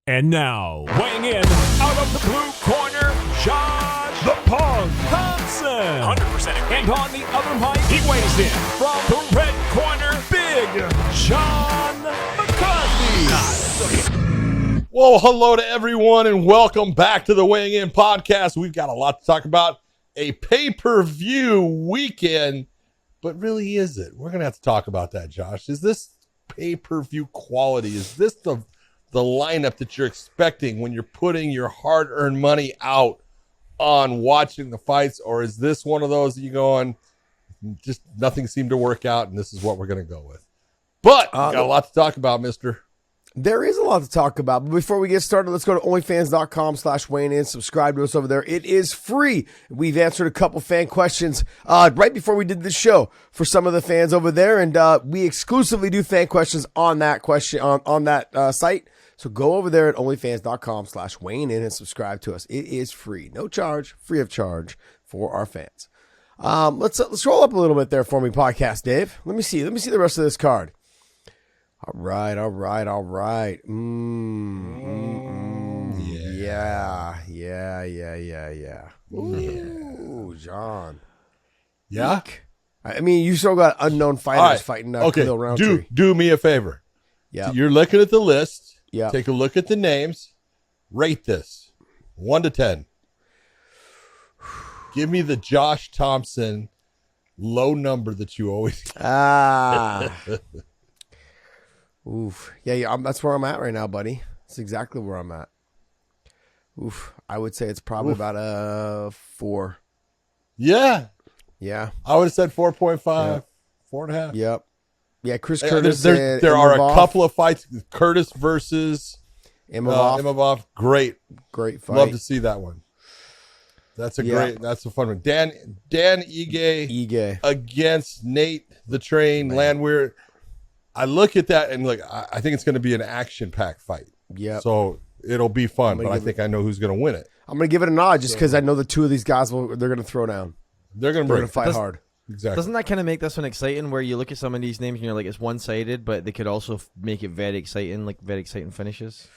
And now, weighing in out of the blue corner, Josh the Punk Thompson. 100%. And on the other mic, he weighs in from the red corner, Big Sean McCarthy. Well, hello to everyone and welcome back to the Weighing In podcast. We've got a lot to talk about. A pay-per-view weekend, but really is it? We're going to have to talk about that, Josh. Is this pay-per-view quality? Is this the lineup that you're expecting when you're putting your hard-earned money out on watching the fights? Or is this one of those that you go on, just nothing seemed to work out, and this is what we're going to go with? But we got a lot to talk about, mister. There is a lot to talk about, but before we get started, let's go to onlyfans.com/weighing-in. Subscribe to us over there. It is free. We've answered a couple fan questions right before we did this show for some of the fans over there, and we exclusively do fan questions on that site. So go over there at onlyfans.com/weighing-in and subscribe to us. It is free, no charge, free of charge for our fans. Let's roll up a little bit there for me, podcast Dave. Let me see the rest of this card. All right. Yeah. Ooh, John. Yeah? I mean, you still got unknown fighters fighting Khalil Roundtree. Do me a favor. Yeah. So you're looking at the list. Yeah. Take a look at the names. Rate this 1 to 10. Give me the Josh Thompson low number that you always Oof. Yeah, that's where I'm at right now, buddy. That's exactly where I'm at. Oof. I would say it's probably about a 4. Yeah. Yeah. I would have said 4.5, 4.5. Yep. Yeah, Chris Curtis. There are a couple of fights. Curtis versus Imavov. Great fight. Love to see that one. That's a fun one. Dan Ige against Nate the Train Landwehr. I look at that and I think it's going to be an action-packed fight. Yeah. So it'll be fun, but I think I know who's going to win it. I'm going to give it a nod just because I know the two of these guys they're going to throw down. They're going to fight hard. Exactly. Doesn't that kind of make this one exciting where you look at some of these names and you're like, it's one-sided, but they could also make it very exciting, like very exciting finishes?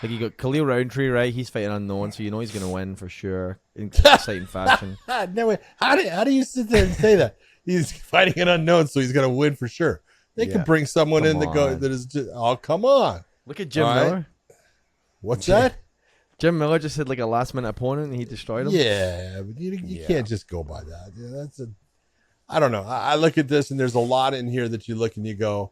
Like you got Khalil Roundtree, right? He's fighting unknown, so you know he's going to win for sure in exciting fashion. No way. How do you sit there and say that? He's fighting an unknown, so he's going to win for sure. They could bring someone that is just, come on. Look at Jim Miller. What's that? Jim Miller just had like a last-minute opponent, and he destroyed him. Yeah, but you can't just go by that. Yeah, I don't know. I look at this, and there's a lot in here that you look and you go,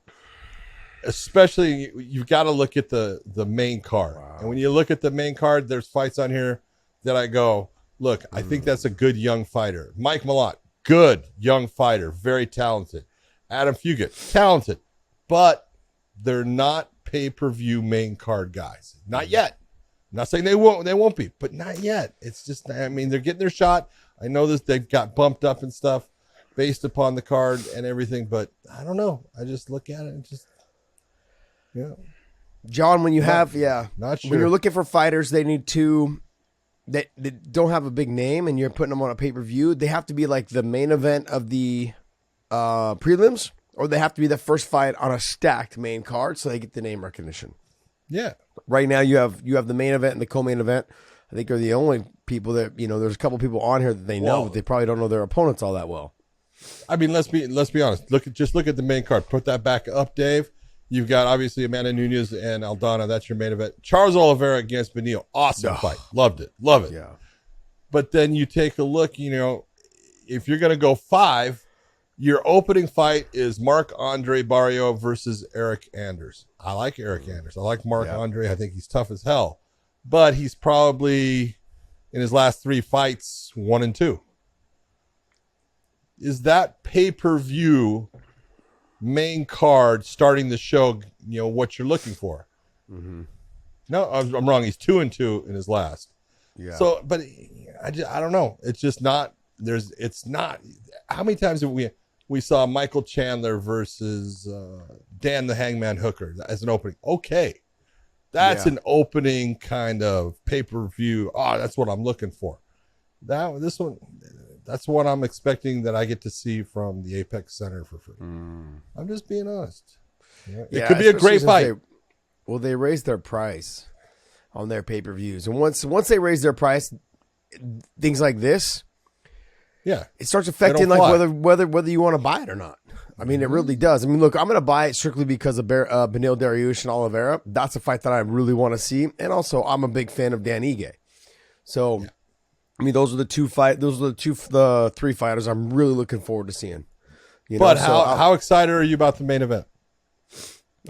especially you've got to look at the main card. Wow. And when you look at the main card, there's fights on here that I go, look, I think that's a good young fighter. Mike Malott, good young fighter, very talented. Adam Fugit, talented, but they're not pay-per-view main card guys. Not yet. I'm not saying they won't be, but not yet. It's just, I mean, they're getting their shot. I know this, they've got bumped up and stuff based upon the card and everything, but I don't know. I just look at it and just, John, when you not sure. When you're looking for fighters, they need to, that don't have a big name and you're putting them on a pay-per-view, they have to be like the main event of the prelims, or they have to be the first fight on a stacked main card so they get the name recognition. Yeah. Right now you have the main event and the co-main event. I think are the only people that, there's a couple people on here that they know, but they probably don't know their opponents all that well. I mean, let's be honest. Look at the main card. Put that back up, Dave. You've got obviously Amanda Nunes and Aldana. That's your main event. Charles Oliveira against Benil. Awesome fight. Loved it. Love it. Yeah. But then you take a look, if you're going to go 5, your opening fight is Marc-Andre Barrio versus Eric Anders. I like Eric Anders. I like Marc-Andre. I think he's tough as hell. But he's probably, in his last 3 fights, 1 and 2. Is that pay-per-view main card starting the show, what you're looking for? Mm-hmm. No, I'm wrong. He's 2 and 2 in his last. Yeah. So, but I don't know. It's just not, it's not. How many times have we saw Michael Chandler versus Dan the Hangman Hooker as an opening? Okay. That's an opening kind of pay-per-view. Oh, that's what I'm looking for. This one, that's what I'm expecting that I get to see from the Apex Center for free. I'm just being honest. It could be a great fight. Well, they raised their price on their pay-per-views. And once they raise their price, things like this, it starts affecting like whether you want to buy it or not. I mean, it really does. I mean, look, I'm going to buy it strictly because of Beneil Dariush and Oliveira. That's a fight that I really want to see. And also, I'm a big fan of Dan Ige. So, I mean, those are the three fighters I'm really looking forward to seeing. But how excited are you about the main event?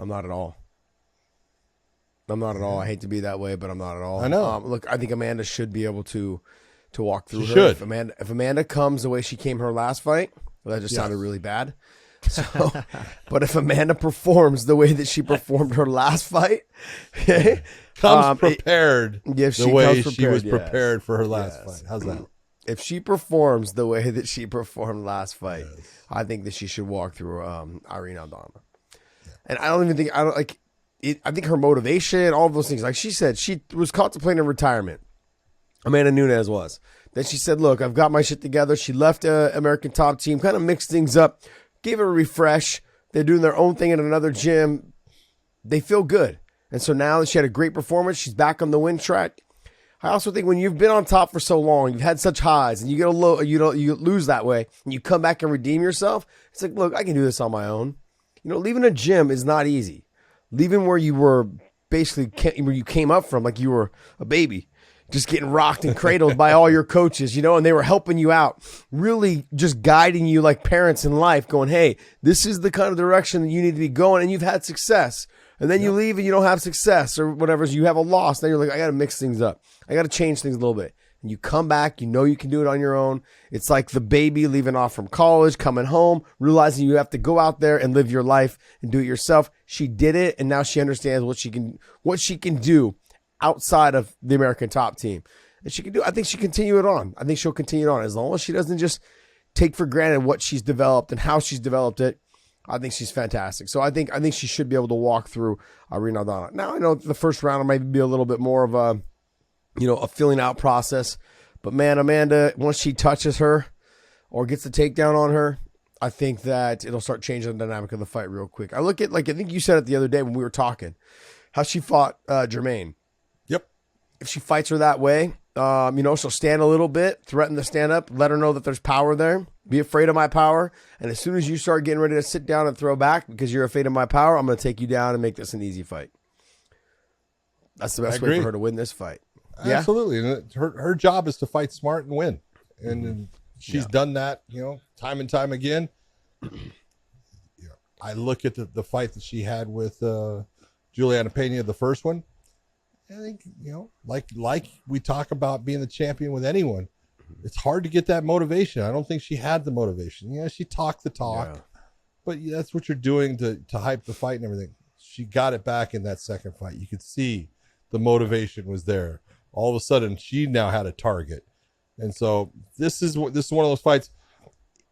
I'm not at all. I hate to be that way, but I'm not at all. I know. Look, I think Amanda should be able to walk through She her. should. If Amanda comes the way she came her last fight, well, that just sounded really bad. So, but if Amanda performs the way that she performed her last fight, comes prepared the way she was prepared for her last fight. How's that? If she performs the way that she performed last fight, I think that she should walk through Irene Aldana. And I don't even think I think her motivation, all of those things. Like she said, she was contemplating retirement. Amanda Nunes was. Then she said, "Look, I've got my shit together." She left American Top Team, kind of mixed things up, gave it a refresh. They're doing their own thing at another gym. They feel good, and so now she had a great performance. She's back on the win track. I also think when you've been on top for so long, you've had such highs, and you get a low, you lose that way, and you come back and redeem yourself. It's like, look, I can do this on my own. Leaving a gym is not easy. Leaving where you were basically where you came up from, like you were a baby, just getting rocked and cradled by all your coaches, and they were helping you out, really just guiding you like parents in life, going, hey, this is the kind of direction that you need to be going, and you've had success. And then you leave and you don't have success or whatever, so you have a loss. Then you're like, I got to mix things up. I got to change things a little bit. And you come back, you can do it on your own. It's like the baby leaving off from college, coming home, realizing you have to go out there and live your life and do it yourself. She did it, and now she understands what she can do outside of the American Top Team. And she can do. I think she continue it on. I think she'll continue it on as long as she doesn't just take for granted what she's developed and how she's developed it. I think she's fantastic. So I think she should be able to walk through Irene Aldana. Now I know the first round might be a little bit more of a filling out process. But man, Amanda, once she touches her or gets the takedown on her, I think that it'll start changing the dynamic of the fight real quick. I look at, I think you said it the other day when we were talking, how she fought Jermaine. Yep. If she fights her that way, she'll stand a little bit, threaten to stand up, let her know that there's power there. Be afraid of my power. And as soon as you start getting ready to sit down and throw back because you're afraid of my power, I'm going to take you down and make this an easy fight. That's the best way for her to win this fight. Yeah? Absolutely. And her job is to fight smart and win. And she's done that, time and time again. I look at the fight that she had with Juliana Pena, the first one. I think, like we talk about being the champion with anyone, it's hard to get that motivation. I don't think she had the motivation. She talked the talk, but that's what you're doing to hype the fight and everything. She got it back in that second fight. You could see the motivation was there. All of a sudden, she now had a target. And so this is one of those fights.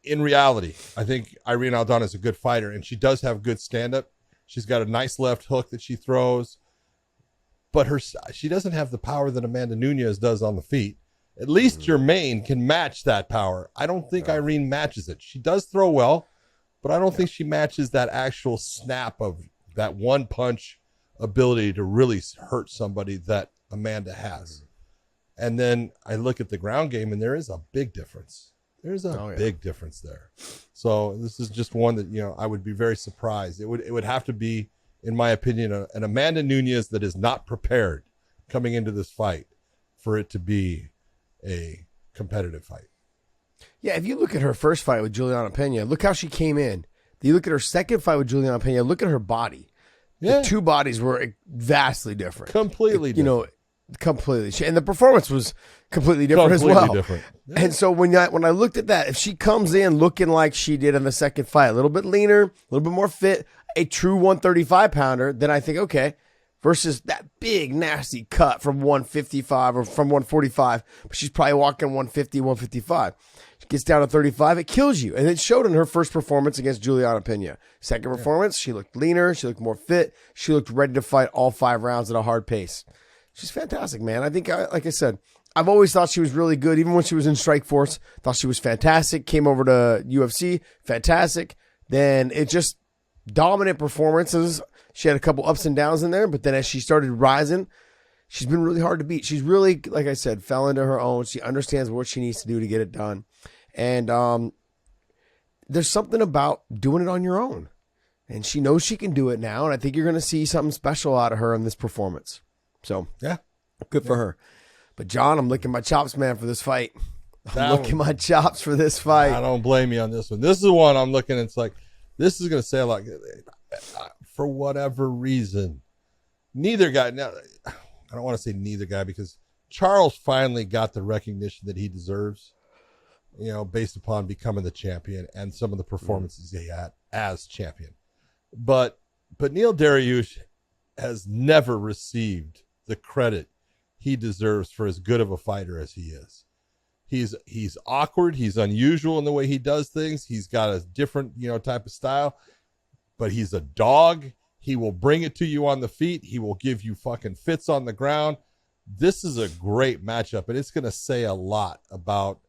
In reality, I think Irene Aldana is a good fighter, and she does have good stand-up. She's got a nice left hook that she throws. But she doesn't have the power that Amanda Nunes does on the feet. At least Jermaine can match that power. I don't think Irene matches it. She does throw well, but I don't think she matches that actual snap of that one punch ability to really hurt somebody that Amanda has. And then I look at the ground game, and there is a big difference. There's a big difference there. So this is just one that, I would be very surprised. It would have to be, in my opinion, an Amanda Nunes that is not prepared coming into this fight for it to be a competitive fight. Yeah, if you look at her first fight with Juliana Pena, look how she came in. You look at her second fight with Juliana Pena, look at her body. Yeah. The two bodies were vastly different. Completely different. Completely. And the performance was completely different as well. Different. Yeah. And so when I looked at that, if she comes in looking like she did in the second fight, a little bit leaner, a little bit more fit, a true 135-pounder, then I think, okay, versus that big, nasty cut from 155 or from 145, but she's probably walking 150, 155. She gets down to 35, it kills you. And it showed in her first performance against Juliana Pena. Second performance, she looked leaner, she looked more fit, she looked ready to fight all 5 rounds at a hard pace. She's fantastic, man. I think, like I said, I've always thought she was really good. Even when she was in Strikeforce, thought she was fantastic. Came over to UFC, fantastic. Then it just dominant performances. She had a couple ups and downs in there, but then as she started rising, she's been really hard to beat. She's really, like I said, fell into her own. She understands what she needs to do to get it done. And there's something about doing it on your own. And she knows she can do it now. And I think you're going to see something special out of her in this performance. So, yeah, good for her. But, John, I'm licking my chops, man, for this fight. I'm That licking my chops for this fight. I don't blame you on this one. This is the one I'm looking. It's like, this is going to say a lot. For whatever reason, neither guy. Now, I don't want to say neither guy because Charles finally got the recognition that he deserves, based upon becoming the champion and some of the performances he had as champion. But Neil Dariush has never received the credit he deserves for as good of a fighter as he is. He's awkward. He's unusual in the way he does things. He's got a different, type of style, but he's a dog. He will bring it to you on the feet. He will give you fucking fits on the ground. This is a great matchup, and it's going to say a lot about,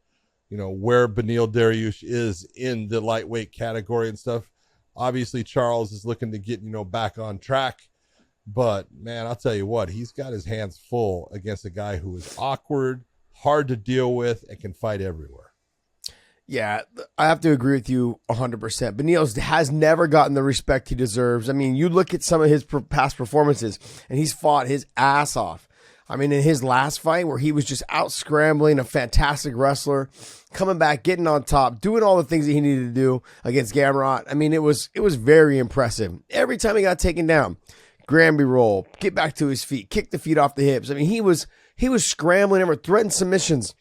where Beneil Dariush is in the lightweight category and stuff. Obviously, Charles is looking to get, back on track. But, man, I'll tell you what, he's got his hands full against a guy who is awkward, hard to deal with, and can fight everywhere. Yeah, I have to agree with you 100%. Beneil has never gotten the respect he deserves. I mean, you look at some of his past performances, and he's fought his ass off. I mean, in his last fight where he was just out scrambling, a fantastic wrestler, coming back, getting on top, doing all the things that he needed to do against Gamrot. I mean, it was very impressive. Every time he got taken down, Granby roll, get back to his feet, kick the feet off the hips. I mean, he was scrambling over, threatening submissions,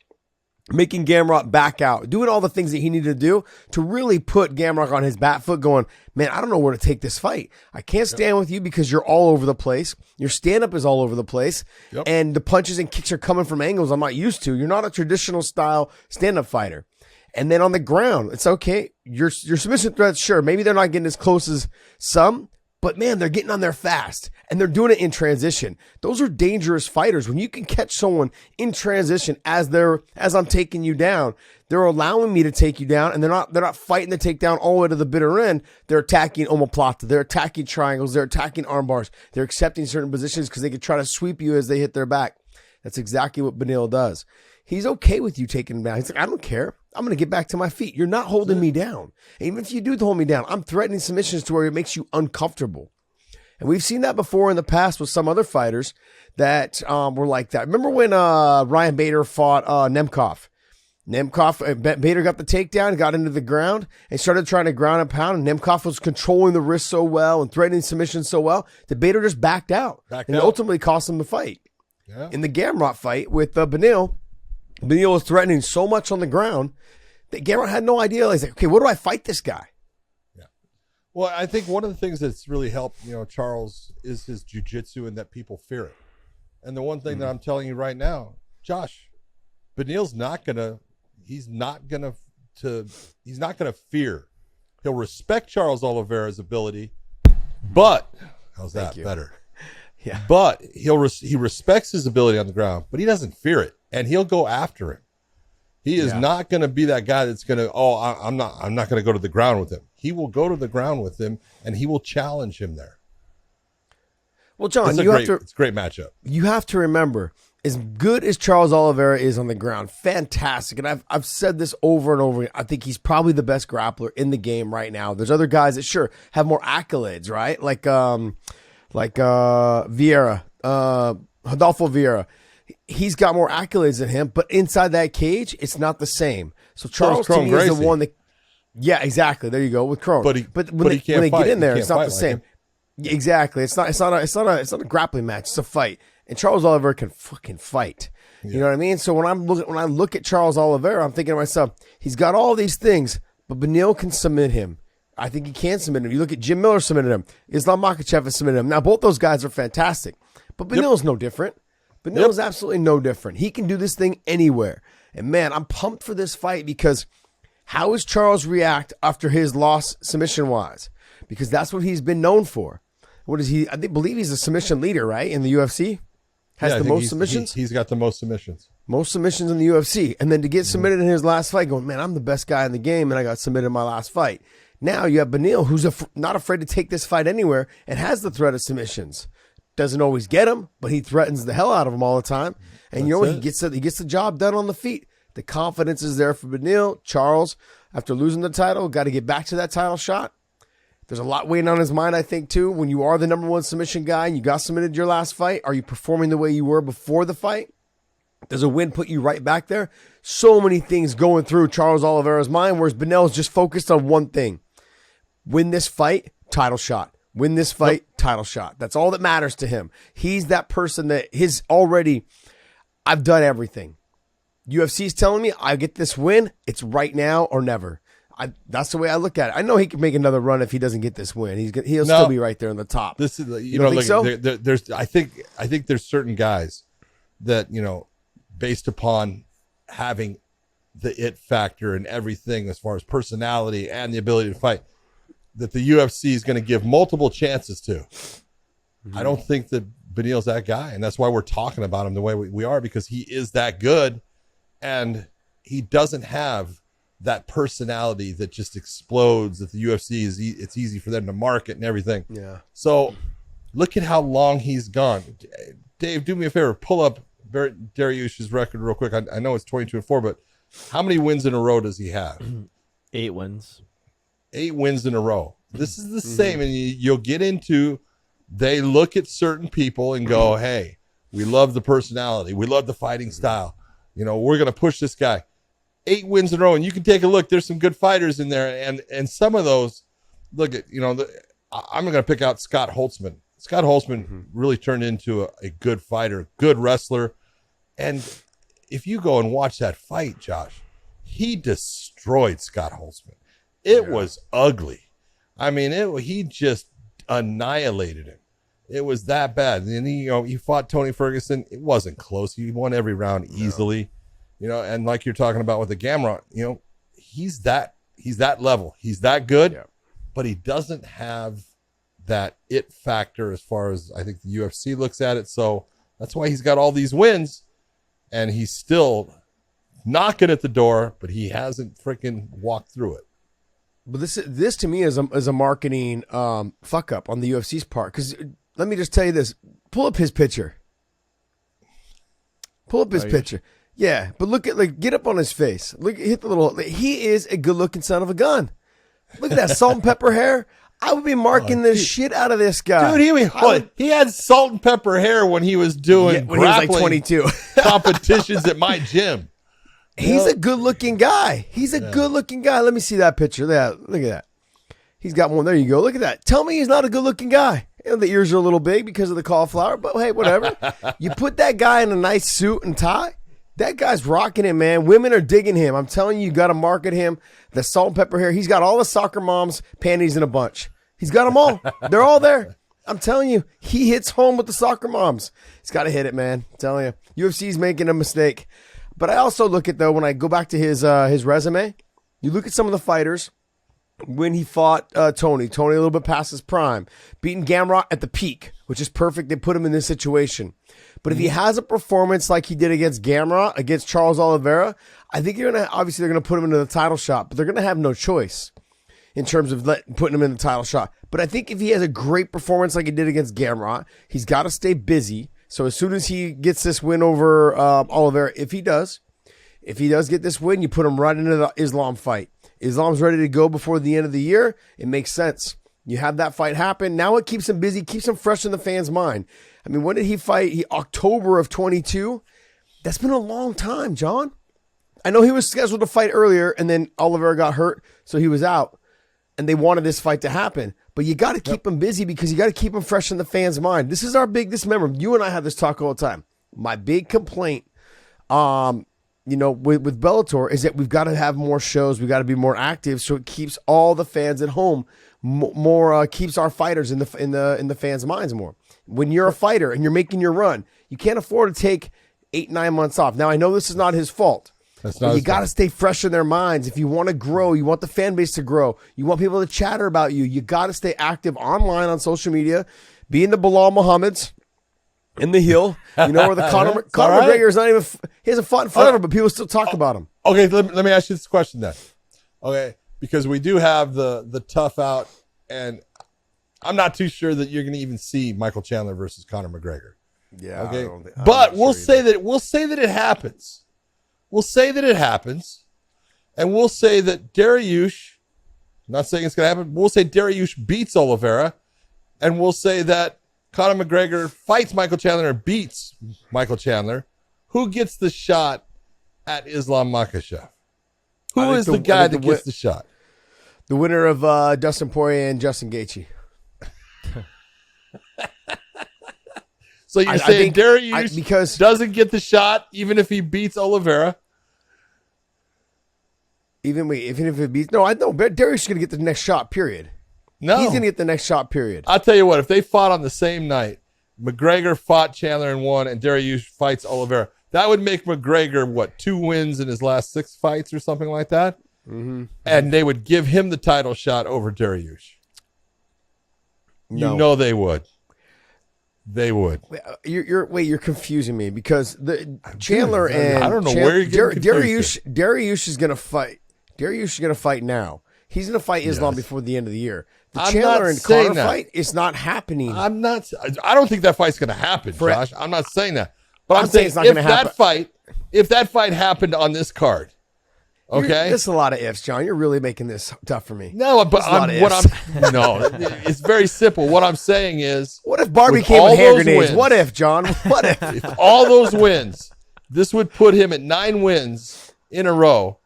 making Gamrot back out, doing all the things that he needed to do to really put Gamrot on his back foot going, man, I don't know where to take this fight. I can't stand with you because you're all over the place. Your stand-up is all over the place. Yep. And the punches and kicks are coming from angles I'm not used to. You're not a traditional style stand-up fighter. And then on the ground, it's okay. Your submission threats, sure, maybe they're not getting as close as some, but man, they're getting on there fast and they're doing it in transition. Those are dangerous fighters. When you can catch someone in transition as I'm taking you down, they're allowing me to take you down, and they're not fighting the takedown all the way to the bitter end. They're attacking omoplata, they're attacking triangles, they're attacking arm bars, they're accepting certain positions because they can try to sweep you as they hit their back. That's exactly what Beneil does. He's okay with you taking him down. He's like, I don't care. I'm going to get back to my feet. You're not holding me down. And even if you do hold me down, I'm threatening submissions to where it makes you uncomfortable. And we've seen that before in the past with some other fighters that were like that. Remember when Ryan Bader fought Nemkov? Bader got the takedown, got into the ground, and started trying to ground and pound. And Nemkov was controlling the wrist so well and threatening submissions so well that Bader just backed out. And ultimately cost him the fight. Yeah. In the Gamrot fight with Beneil was threatening so much on the ground that Gamrot had no idea. He's like, okay, what do I fight this guy? Yeah. Well, I think one of the things that's really helped, Charles, is his jiu-jitsu and that people fear it. And the one thing that I'm telling you right now, Josh, Beneil's not gonna fear. He'll respect Charles Oliveira's ability, but how's that better? Yeah. But he respects his ability on the ground, but he doesn't fear it, and he'll go after him. He is not going to be that guy that's going to, I'm not going to go to the ground with him. He will go to the ground with him, and he will challenge him there. Well, John, it's a great matchup. You have to remember, as good as Charles Oliveira is on the ground, fantastic. And I've said this over and over again. I think he's probably the best grappler in the game right now. There's other guys that sure have more accolades, right? Like Vieira, Rodolfo Vieira. He's got more accolades than him, but inside that cage, it's not the same. So Charles to me is the one that, yeah, exactly. There you go with Crone. But when they get in there, it's not the same. Exactly. It's not a grappling match. It's a fight. And Charles Oliveira can fucking fight. Yeah. You know what I mean? So when I look at Charles Oliveira, I'm thinking to myself, he's got all these things, but Beneil can submit him. I think he can submit him. You look at Jim Miller submitted him. Islam Makhachev has submitted him. Now, both those guys are fantastic, but Beneil's no different. Beneil's absolutely no different. He can do this thing anywhere. And, man, I'm pumped for this fight because how does Charles react after his loss submission-wise? Because that's what he's been known for. What is he? I believe he's a submission leader, right, in the UFC? Has the most submissions? He's got the most submissions. Most submissions in the UFC. And then to get submitted in his last fight, going, man, I'm the best guy in the game, and I got submitted in my last fight. Now you have Beneil, who's not afraid to take this fight anywhere and has the threat of submissions. Doesn't always get him, but he threatens the hell out of him all the time. And he gets the job done on the feet. The confidence is there for Beneil. Charles, after losing the title, got to get back to that title shot. There's a lot weighing on his mind, I think, too. When you are the number one submission guy and you got submitted your last fight, are you performing the way you were before the fight? Does a win put you right back there? So many things going through Charles Oliveira's mind, whereas Beneil is just focused on one thing. Win this fight, title shot. Win this fight, title shot. That's all that matters to him. He's that person that I've done everything. UFC's telling me I get this win. It's right now or never. That's the way I look at it. I know he can make another run if he doesn't get this win. He'll still be right there in the top. This is I think there's certain guys that, based upon having the it factor and everything as far as personality and the ability to fight, that the UFC is going to give multiple chances to. Mm-hmm. I don't think that Beneil's that guy, and that's why we're talking about him the way we are, because he is that good, and he doesn't have that personality that just explodes that the UFC it's easy for them to market and everything. Yeah. So look at how long he's gone. Dave, do me a favor, pull up Dariush's record real quick. I know it's 22-4, but how many wins in a row does he have? 8 wins. 8 wins in a row. This is the same, and you'll get into, they look at certain people and go, hey, we love the personality. We love the fighting style. We're going to push this guy. 8 wins in a row, and you can take a look. There's some good fighters in there, and some of those, look at, I'm going to pick out Scott Holtzman. Scott Holtzman really turned into a good fighter, good wrestler. And if you go and watch that fight, Josh, he destroyed Scott Holtzman. It was ugly. I mean, he just annihilated him. It was that bad. And he fought Tony Ferguson. It wasn't close. He won every round easily. And like you're talking about with the Gamrot, he's that level. He's that good, but he doesn't have that it factor as far as I think the UFC looks at it. So that's why he's got all these wins, and he's still knocking at the door, but he hasn't freaking walked through it. But this to me is a marketing fuck up on the UFC's part. Because let me just tell you this: pull up his picture. Pull up his picture. Yeah, but look at get up on his face. Hit the little. He is a good looking son of a gun. Look at that salt and pepper hair. I would be marking the shit out of this guy. Dude, he had salt and pepper hair when he was doing when he was like 22 competitions at my gym. He's a good-looking guy. Let me see that picture. Look at that. He's got one. There you go. Look at that. Tell me he's not a good-looking guy. The ears are a little big because of the cauliflower, but hey, whatever. You put that guy in a nice suit and tie, that guy's rocking it, man. Women are digging him. I'm telling you got to market him. The salt and pepper hair. He's got all the soccer moms' panties in a bunch. He's got them all. They're all there. I'm telling you, he hits home with the soccer moms. He's got to hit it, man. I'm telling you. UFC's making a mistake. But I also look at, though, when I go back to his resume, you look at some of the fighters when he fought Tony a little bit past his prime, beating Gamrot at the peak, which is perfect. They put him in this situation. But if he has a performance like he did against Gamrot, against Charles Oliveira, I think they're going to put him into the title shot, but they're going to have no choice in terms of putting him in the title shot. But I think if he has a great performance like he did against Gamrot, he's got to stay busy. So as soon as he gets this win over Oliveira, if he does get this win, you put him right into the Islam fight. Islam's ready to go before the end of the year. It makes sense. You have that fight happen. Now it keeps him busy, keeps him fresh in the fans' mind. I mean, when did he fight? October of 22. That's been a long time, John. I know he was scheduled to fight earlier, and then Oliveira got hurt, so he was out. And they wanted this fight to happen. But you got to keep him busy because you got to keep him fresh in the fans' mind. This is remember, you and I have this talk all the time. My big complaint, with Bellator is that we've got to have more shows. We got to be more active, so it keeps all the fans at home more, keeps our fighters in the fans' minds more. When you're a fighter and you're making your run, you can't afford to take 8-9 months off. Now I know this is not his fault. You got to stay fresh in their minds. If you want to grow, you want the fan base to grow, you want people to chatter about you, you got to stay active online on social media, be in the Bilal Muhammad's, in the Hill, where the Conor McGregor is not even, he hasn't fought in forever, but people still talk about him. Okay, let me ask you this question then. Okay, because we do have the tough out, and I'm not too sure that you're going to even see Michael Chandler versus Conor McGregor. Yeah. Okay. But we'll say that it happens. We'll say that it happens, and we'll say that Dariush. I'm not saying it's going to happen. We'll say Dariush beats Oliveira, and we'll say that Conor McGregor fights Michael Chandler and beats Michael Chandler. Who gets the shot at Islam Makhachev? Who is the guy that gets the shot? The winner of Dustin Poirier and Justin Gaethje. So you're saying Dariush doesn't get the shot even if he beats Oliveira? Even if it beats... No, I know. Dariush is going to get the next shot, period. No. He's going to get the next shot, period. I'll tell you what. If they fought on the same night, McGregor fought Chandler and won, and Dariush fights Oliveira, that would make McGregor, 2 wins in his last 6 fights or something like that? Mm-hmm. And they would give him the title shot over Dariush. No. You know they would. They would. You're confusing me because the Chandler and I don't know where you're getting Dariush is going to fight. Dariush is going to fight now. He's going to fight Islam before the end of the year. The Chandler and Conor fight is not happening. I don't think that fight's going to happen, Josh. I'm not saying that. But I'm saying it's not going to happen. If that fight happened on this card, okay? There's a lot of ifs, John. You're really making this tough for me. No, but it's very simple. What I'm saying is, what if Barbie came with hand grenades? What if, John? What if? If all those wins, this would put him at 9 wins in a row.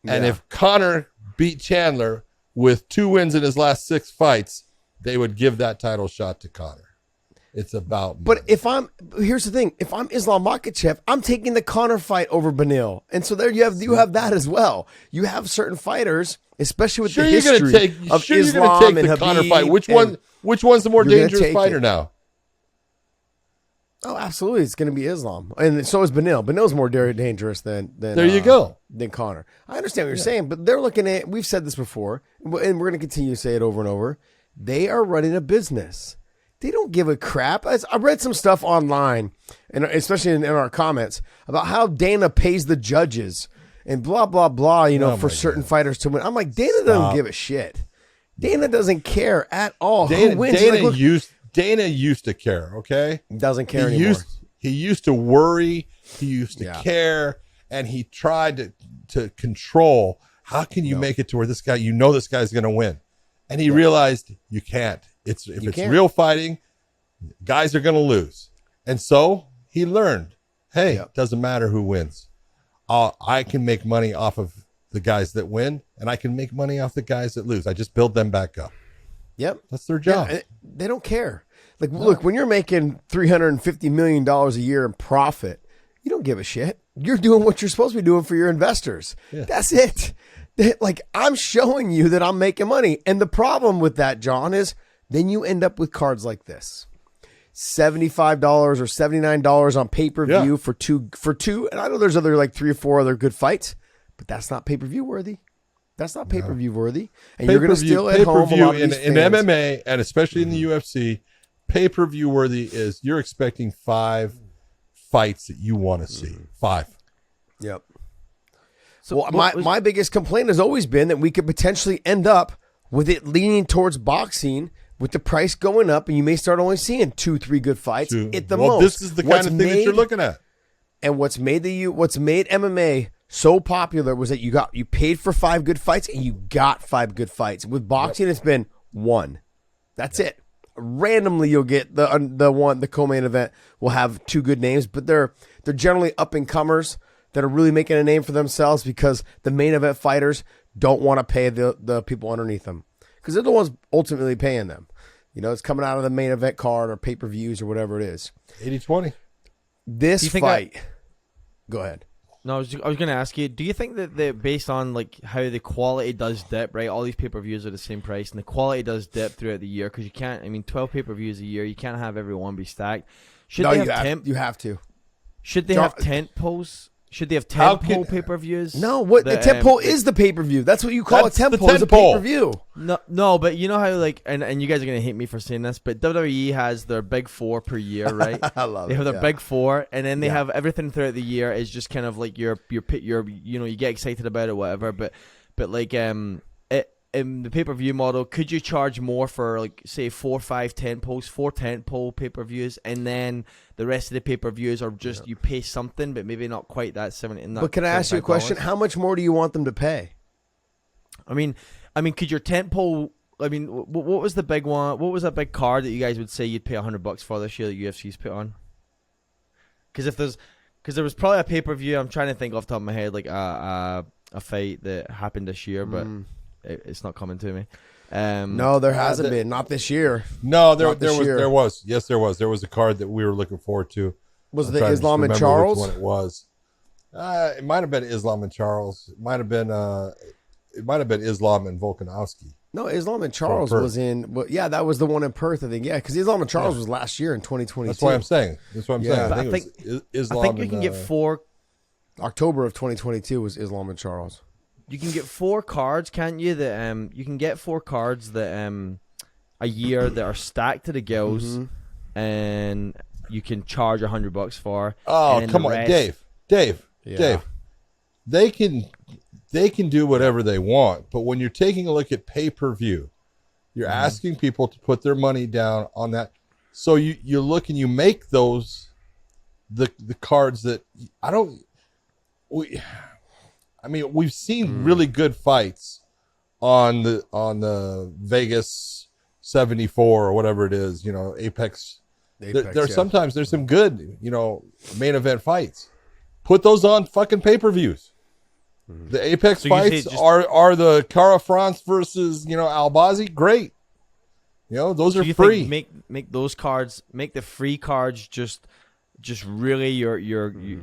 And if Conor beat Chandler with 2 wins in his last 6 fights, they would give that title shot to Conor. It's about money. But here's the thing. If I'm Islam Makhachev, I'm taking the Conor fight over Benil. And so there you have that as well. You have certain fighters, especially with the history of Islam and the Khabib. Conor fight. Which one's the more dangerous fighter now? Oh, absolutely. It's going to be Islam. And so is Benil. Benil's more dangerous than there you go. Than Conor. I understand what you're saying, but they're looking at, we've said this before, and we're going to continue to say it over and over. They are running a business. They don't give a crap. I read some stuff online, and especially in our comments, about how Dana pays the judges and blah, blah, blah, for certain fighters to win. I'm like, Dana doesn't give a shit. Dana doesn't care at all. Who wins? Dana used to care, okay? Doesn't care anymore. He used to worry. He used to care, and he tried to control. How can you make it to where this guy, this guy's going to win? And he realized you can't. If it's real fighting, guys are going to lose. And so he learned, it doesn't matter who wins. I can make money off of the guys that win, and I can make money off the guys that lose. I just build them back up. Yep. That's their job. Yeah, they don't care. Look, when you're making $350 million a year in profit, you don't give a shit. You're doing what you're supposed to be doing for your investors. Yeah. That's it. I'm showing you that I'm making money. And the problem with that, John, is then you end up with cards like this. $75 or $79 on pay-per-view for two. And I know there's 3 or 4 other good fights, but that's not pay-per-view worthy. That's not pay-per-view worthy. And you're going to steal at home a lot of these in MMA, and especially in the UFC, pay-per-view worthy is you're expecting 5 fights that you want to see. 5. Yep. So my biggest complaint has always been that we could potentially end up with it leaning towards boxing with the price going up, and you may start only seeing 2-3 good fights at the most. This is the kind of thing that you're looking at. And what's made MMA so popular was that you paid for 5 good fights and you got 5 good fights. With boxing, it's been 1. That's it. Randomly, you'll get the co-main event will have 2 good names, but they're generally up and comers that are really making a name for themselves because the main event fighters don't want to pay the people underneath them because they're the ones ultimately paying them. It's coming out of the main event card or pay-per-views or whatever it is. 80-20. This fight. Go ahead. No, I was going to ask you, do you think that based on how the quality does dip, right? All these pay-per-views are the same price, and the quality does dip throughout the year because you can't, 12 pay-per-views a year, you can't have every one be stacked. You have to. Should they have tent poles? Should they have tentpole pay-per-views? No, the tentpole is the pay-per-view. That's what you call a tentpole. Is a pay-per-view. No, but you know how and you guys are gonna hate me for saying this, but WWE has their big 4 per year, right? I love it. They have their big 4, and then they have everything throughout the year is just kind of like your you get excited about it, whatever. But in the pay-per-view model, could you charge more for, like, say 4, 5 tent poles, 4 tent pole pay-per-views, and then the rest of the pay-per-views are just you pay something, but maybe not quite that $70. But can I ask you a question? How much more do you want them to pay? I mean, could your tent pole? I mean, what was the big one? What was that big card that you guys would say you'd pay $100 for this year that UFC's put on? Because there was probably a pay-per-view. I'm trying to think off the top of my head, like a fight that happened this year, but it's not coming to me. No, there hasn't been. Not this year. No, there was. Yes, there was. There was a card that we were looking forward to. Was the Islam and Charles? Which one it was? It might have been Islam and Charles. It might have been Islam and Volkanovski. No, Islam and Charles was in. Well, yeah, that was the one in Perth, I think. Yeah, because Islam and Charles was last year in 2022. That's what I'm saying. I think Islam. I think you can get 4. October of 2022 was Islam and Charles. You can get 4 cards, can't you? That you can get 4 cards that a year that are stacked to the gills, and you can charge $100 for. Oh, come on, Dave. Dave. They can do whatever they want, but when you're taking a look at pay-per-view, you're asking people to put their money down on that. So you look and you make those the cards that we've seen really good fights on the Vegas 74 or whatever it is, Apex. Sometimes there's some good, main event fights. Put those on fucking pay-per-views. The Apex fights are the Cara France versus, Albazi. Great. Those are free. Make those cards, make the free cards just really your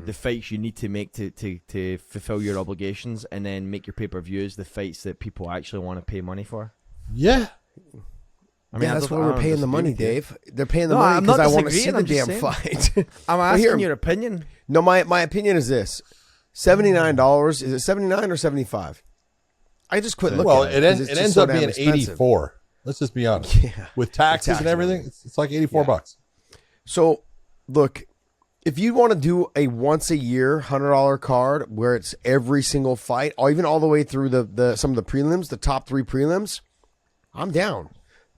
the fights you need to make to fulfill your obligations, and then make your pay-per-views the fights that people actually want to pay money for. Yeah. I mean, that's why we're paying the money, Dave. They're paying the money because I want to see the damn fight. I'm asking your opinion. No, my opinion is this. $79. Is it $79 or $75? I just quit looking. Well, it ends up being $84. Let's just be honest. Yeah. With taxes and everything, it's like $84. So, look, if you want to do a once a year $100 card where it's every single fight, or even all the way through some of the prelims, the top 3 prelims, I'm down.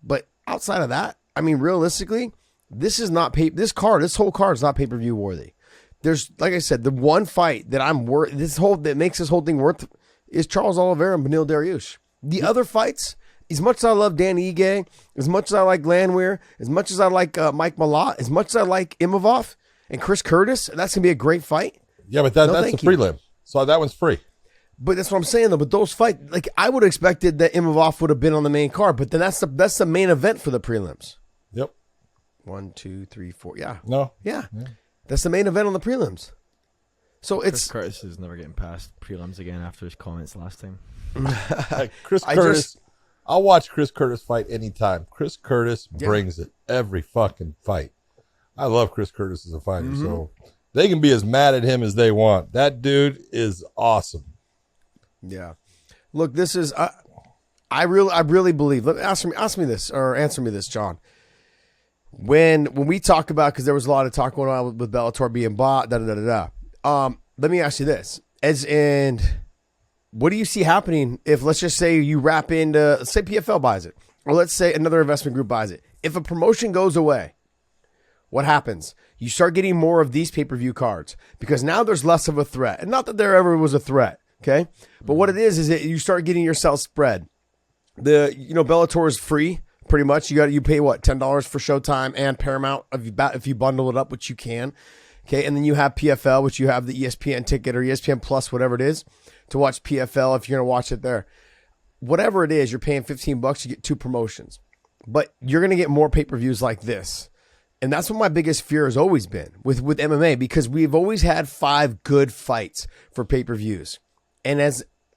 But outside of that, I mean, realistically, this whole card is not pay-per-view worthy. There's, like I said, the one fight that that makes this whole thing worth is Charles Oliveira and Beneil Dariush. The other fights, as much as I love Dan Ige, as much as I like Landwehr, as much as I like Mike Malott, as much as I like Imavov and Chris Curtis, that's going to be a great fight. Yeah, but that's the prelim. So that one's free. But that's what I'm saying, though. But those fights, like, I would have expected that Imavov would have been on the main card, but then that's the main event for the prelims. Yep. 1, 2, 3, 4. Yeah. No. Yeah. That's the main event on the prelims. So Chris Curtis is never getting past prelims again after his comments last time. Chris Curtis, I'll watch Chris Curtis fight anytime. Chris Curtis brings it every fucking fight. I love Chris Curtis as a fighter, so they can be as mad at him as they want. That dude is awesome. Yeah. Look, this is I really believe. Answer me this, John. When we talk about, because there was a lot of talk going on with Bellator being bought, let me ask you this: what do you see happening if, let's just say, you wrap into, let's say PFL buys it, or let's say another investment group buys it? If a promotion goes away, what happens? You start getting more of these pay-per-view cards because now there's less of a threat, and not that there ever was a threat, okay? But what it is that you start getting yourself spread. Bellator is free. Pretty much, you pay what, $10 for Showtime and Paramount if you bundle it up, which you can, okay. And then you have PFL, which you have the ESPN ticket or ESPN Plus, whatever it is, to watch PFL if you're gonna watch it there. Whatever it is, you're paying $15. You get 2 promotions, but you're gonna get more pay-per-views like this, and that's what my biggest fear has always been with MMA, because we've always had 5 good fights for pay-per-views, and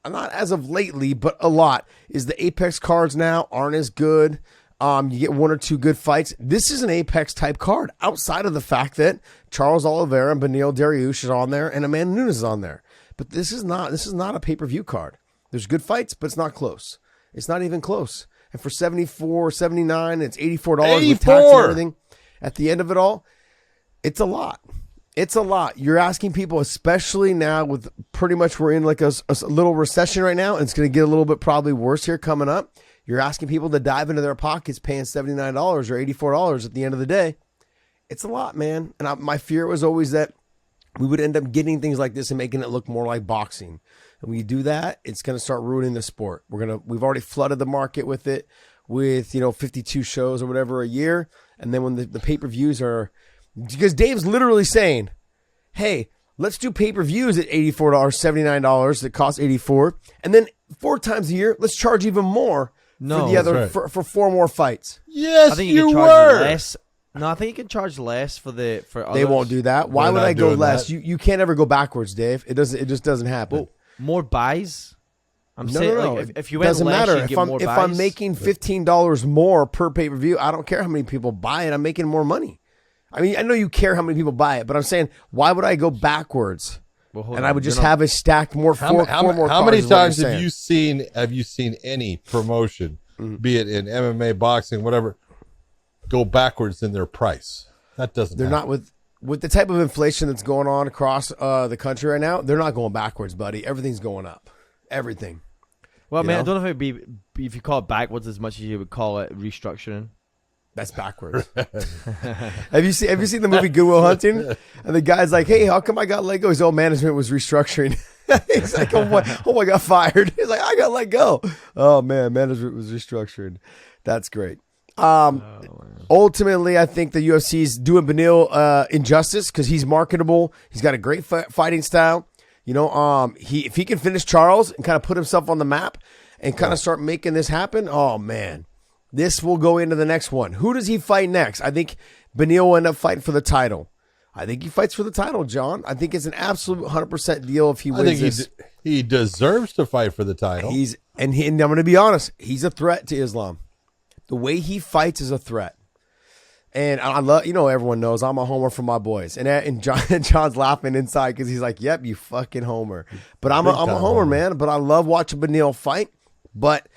not as of lately, but a lot is the Apex cards now aren't as good. You get 1 or 2 good fights. This is an Apex type card outside of the fact that Charles Oliveira and Beneil Dariush is on there and Amanda Nunes is on there. But this is not a pay-per-view card. There's good fights, but it's not close. It's not even close. And for $74, $79, it's $84 with tax and everything. At the end of it all, it's a lot. It's a lot. You're asking people, especially now with pretty much we're in like a little recession right now, and it's going to get a little bit probably worse here coming up. You're asking people to dive into their pockets paying $79 or $84 at the end of the day. It's a lot, man. And my fear was always that we would end up getting things like this and making it look more like boxing. And when you do that, it's going to start ruining the sport. We've already flooded the market with it, with 52 shows or whatever a year. And then when the pay-per-views are, because Dave's literally saying, hey, let's do pay-per-views at $84, $79 that cost $84, and then 4 times a year, let's charge even more for the other for 4 more fights. Yes, I think you can charge less. No, I think you can charge less for others. They won't do that. Why would I go less? You can't ever go backwards, Dave. It just doesn't happen. Well, more buys. No. Like, if you went doesn't less, matter. you get more buys. If I'm making $15 more per pay-per-view, I don't care how many people buy it. I'm making more money. I mean, I know you care how many people buy it, but I'm saying, why would I go backwards? And I would just have a stacked more four more. How many times have you seen any promotion, be it in MMA, boxing, whatever, go backwards in their price? That doesn't. They're not with the type of inflation that's going on across the country right now. They're not going backwards, buddy. Everything's going up. Everything. Well, man, I don't know if it'd be if you call it backwards as much as you would call it restructuring. That's backwards. Have you seen the movie Good Will Hunting? And the guy's like, hey, how come I got let go? His old management was restructuring. He's like, oh, I got fired. He's like, I got let go. Oh, man, management was restructured. That's great. Ultimately, I think the UFC's doing Beneil injustice because he's marketable. He's got a great fighting style. If he can finish Charles and kind of put himself on the map and kind of start making this happen, oh, man. This will go into the next one. Who does he fight next? I think Beneil will end up fighting for the title. I think he fights for the title, John. I think it's an absolute 100% deal if he wins this. He deserves to fight for the title. And I'm going to be honest, he's a threat to Islam. The way he fights is a threat. And I love, everyone knows I'm a homer for my boys. And John's laughing inside because he's like, yep, you fucking homer. But I'm a homer, man. But I love watching Beneil fight. But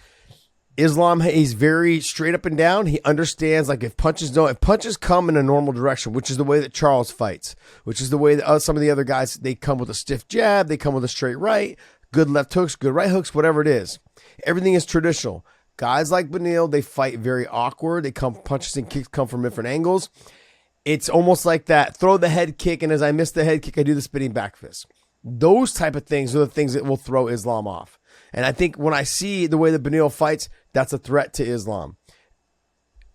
Islam, he's very straight up and down. He understands, like, if punches come in a normal direction, which is the way that Charles fights, which is the way that some of the other guys, they come with a stiff jab, they come with a straight right, good left hooks, good right hooks, whatever it is. Everything is traditional. Guys like Beneil, they fight very awkward. Punches and kicks come from different angles. It's almost like that, throw the head kick, and as I miss the head kick, I do the spinning back fist. Those type of things are the things that will throw Islam off. And I think when I see the way that Beneil fights, that's a threat to Islam.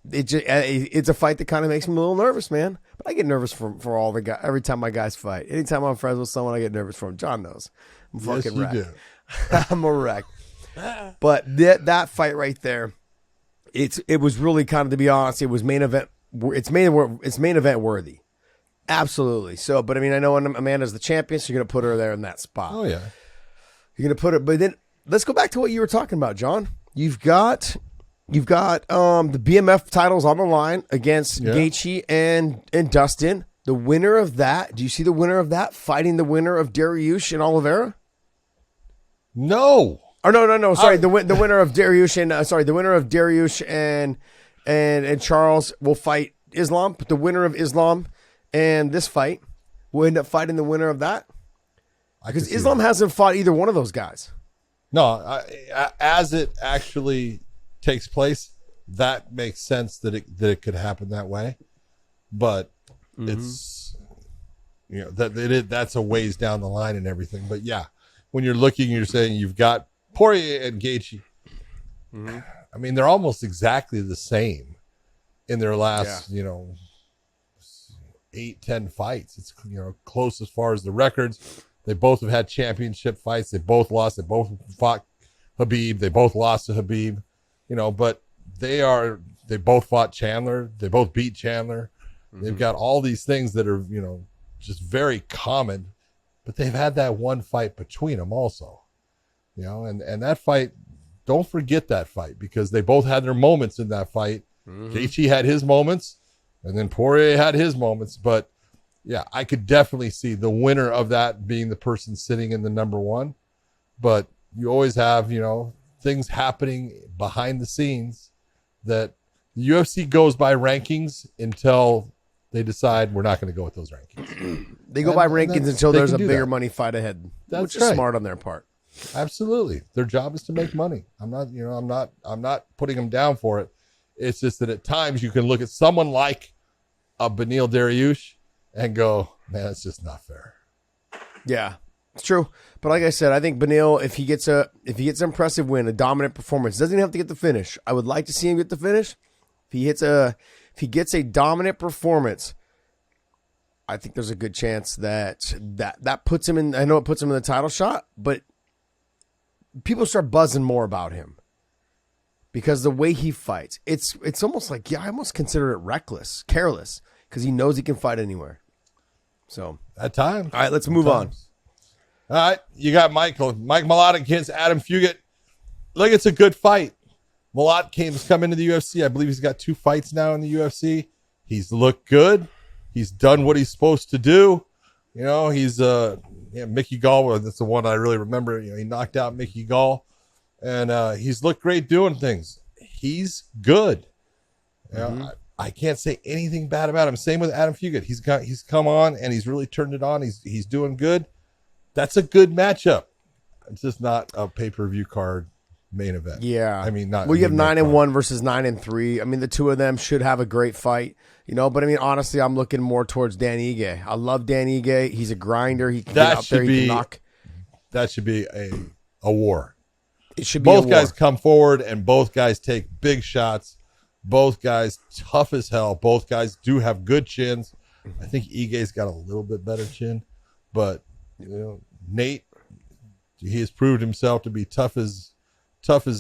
It's a fight that kind of makes me a little nervous, man. But I get nervous for all the guys every time my guys fight. Anytime I'm friends with someone, I get nervous for them. John knows. I'm fucking wrecked. I'm a wreck. But that fight right there, it was really kind of, to be honest, it was main event. It's main event worthy. Absolutely. So, but I mean, I know Amanda's the champion, so you're gonna put her there in that spot. Oh yeah. You're gonna put her, but then let's go back to what you were talking about, John. You've got the BMF titles on the line against Gaethje and Dustin. The winner of that, do you see the winner of that fighting the winner of Dariush and Oliveira? No. Or no. Sorry, the winner of Dariush and the winner of Dariush and Charles will fight Islam, but the winner of Islam and this fight will end up fighting the winner of that. Because Islam hasn't fought either one of those guys. No, as it actually takes place, that makes sense that it could happen that way, but it's that's a ways down the line and everything. But yeah, when you're looking, you're saying you've got Poirier and Gaethje. I mean, they're almost exactly the same in their last 8-10 fights. It's close as far as the records. They both have had championship fights. They both lost. They both fought Habib. They both lost to Habib. But they both fought Chandler. They both beat Chandler. They've got all these things that are, just very common, but they've had that one fight between them also, and that fight, don't forget that fight, because they both had their moments in that fight. Gaethje had his moments, and then Poirier had his moments, but yeah, I could definitely see the winner of that being the person sitting in the number one. But you always have, things happening behind the scenes that the UFC goes by rankings until they decide we're not going to go with those rankings. They go by rankings until there's a bigger that. money fight ahead, That's which is right. smart on their part. Absolutely. Their job is to make money. I'm not putting them down for it. It's just that at times you can look at someone like a Beneil Dariush and go, man, that's just not fair. Yeah, it's true. But like I said, I think Beneil, if he gets an impressive win, a dominant performance, doesn't even have to get the finish. I would like to see him get the finish. If he gets a dominant performance, I think there's a good chance that puts him in. I know it puts him in the title shot, but people start buzzing more about him because the way he fights, it's almost like, I almost consider it careless, because he knows he can fight anywhere. So At times. all right, let's move on. All right, you got Mike Malott against Adam Fugit. Look, it's a good fight. Malott has come into the UFC. I believe he's got 2 fights now in the UFC. He's looked good. He's done what he's supposed to do. You know, he's Mickey Gall. That's the one I really remember. You know, he knocked out Mickey Gall, and he's looked great doing things. He's good. You know, I can't say anything bad about him. Same with Adam Fugit. He's come on and he's really turned it on. He's doing good. That's a good matchup. It's just not a pay-per-view card main event. Yeah, I mean, not. Well, you have main 9-1 versus 9-3. I mean, the two of them should have a great fight, you know. But I mean, honestly, I'm looking more towards Dan Ige. I love Dan Ige. He's a grinder. He can get out there. He can knock. That should be a war. It should be both a guys war. come forward and both guys take big shots. Both guys tough as hell. Both guys do have good chins. I think Ige's got a little bit better chin, but you know, Nate, he has proved himself to be tough as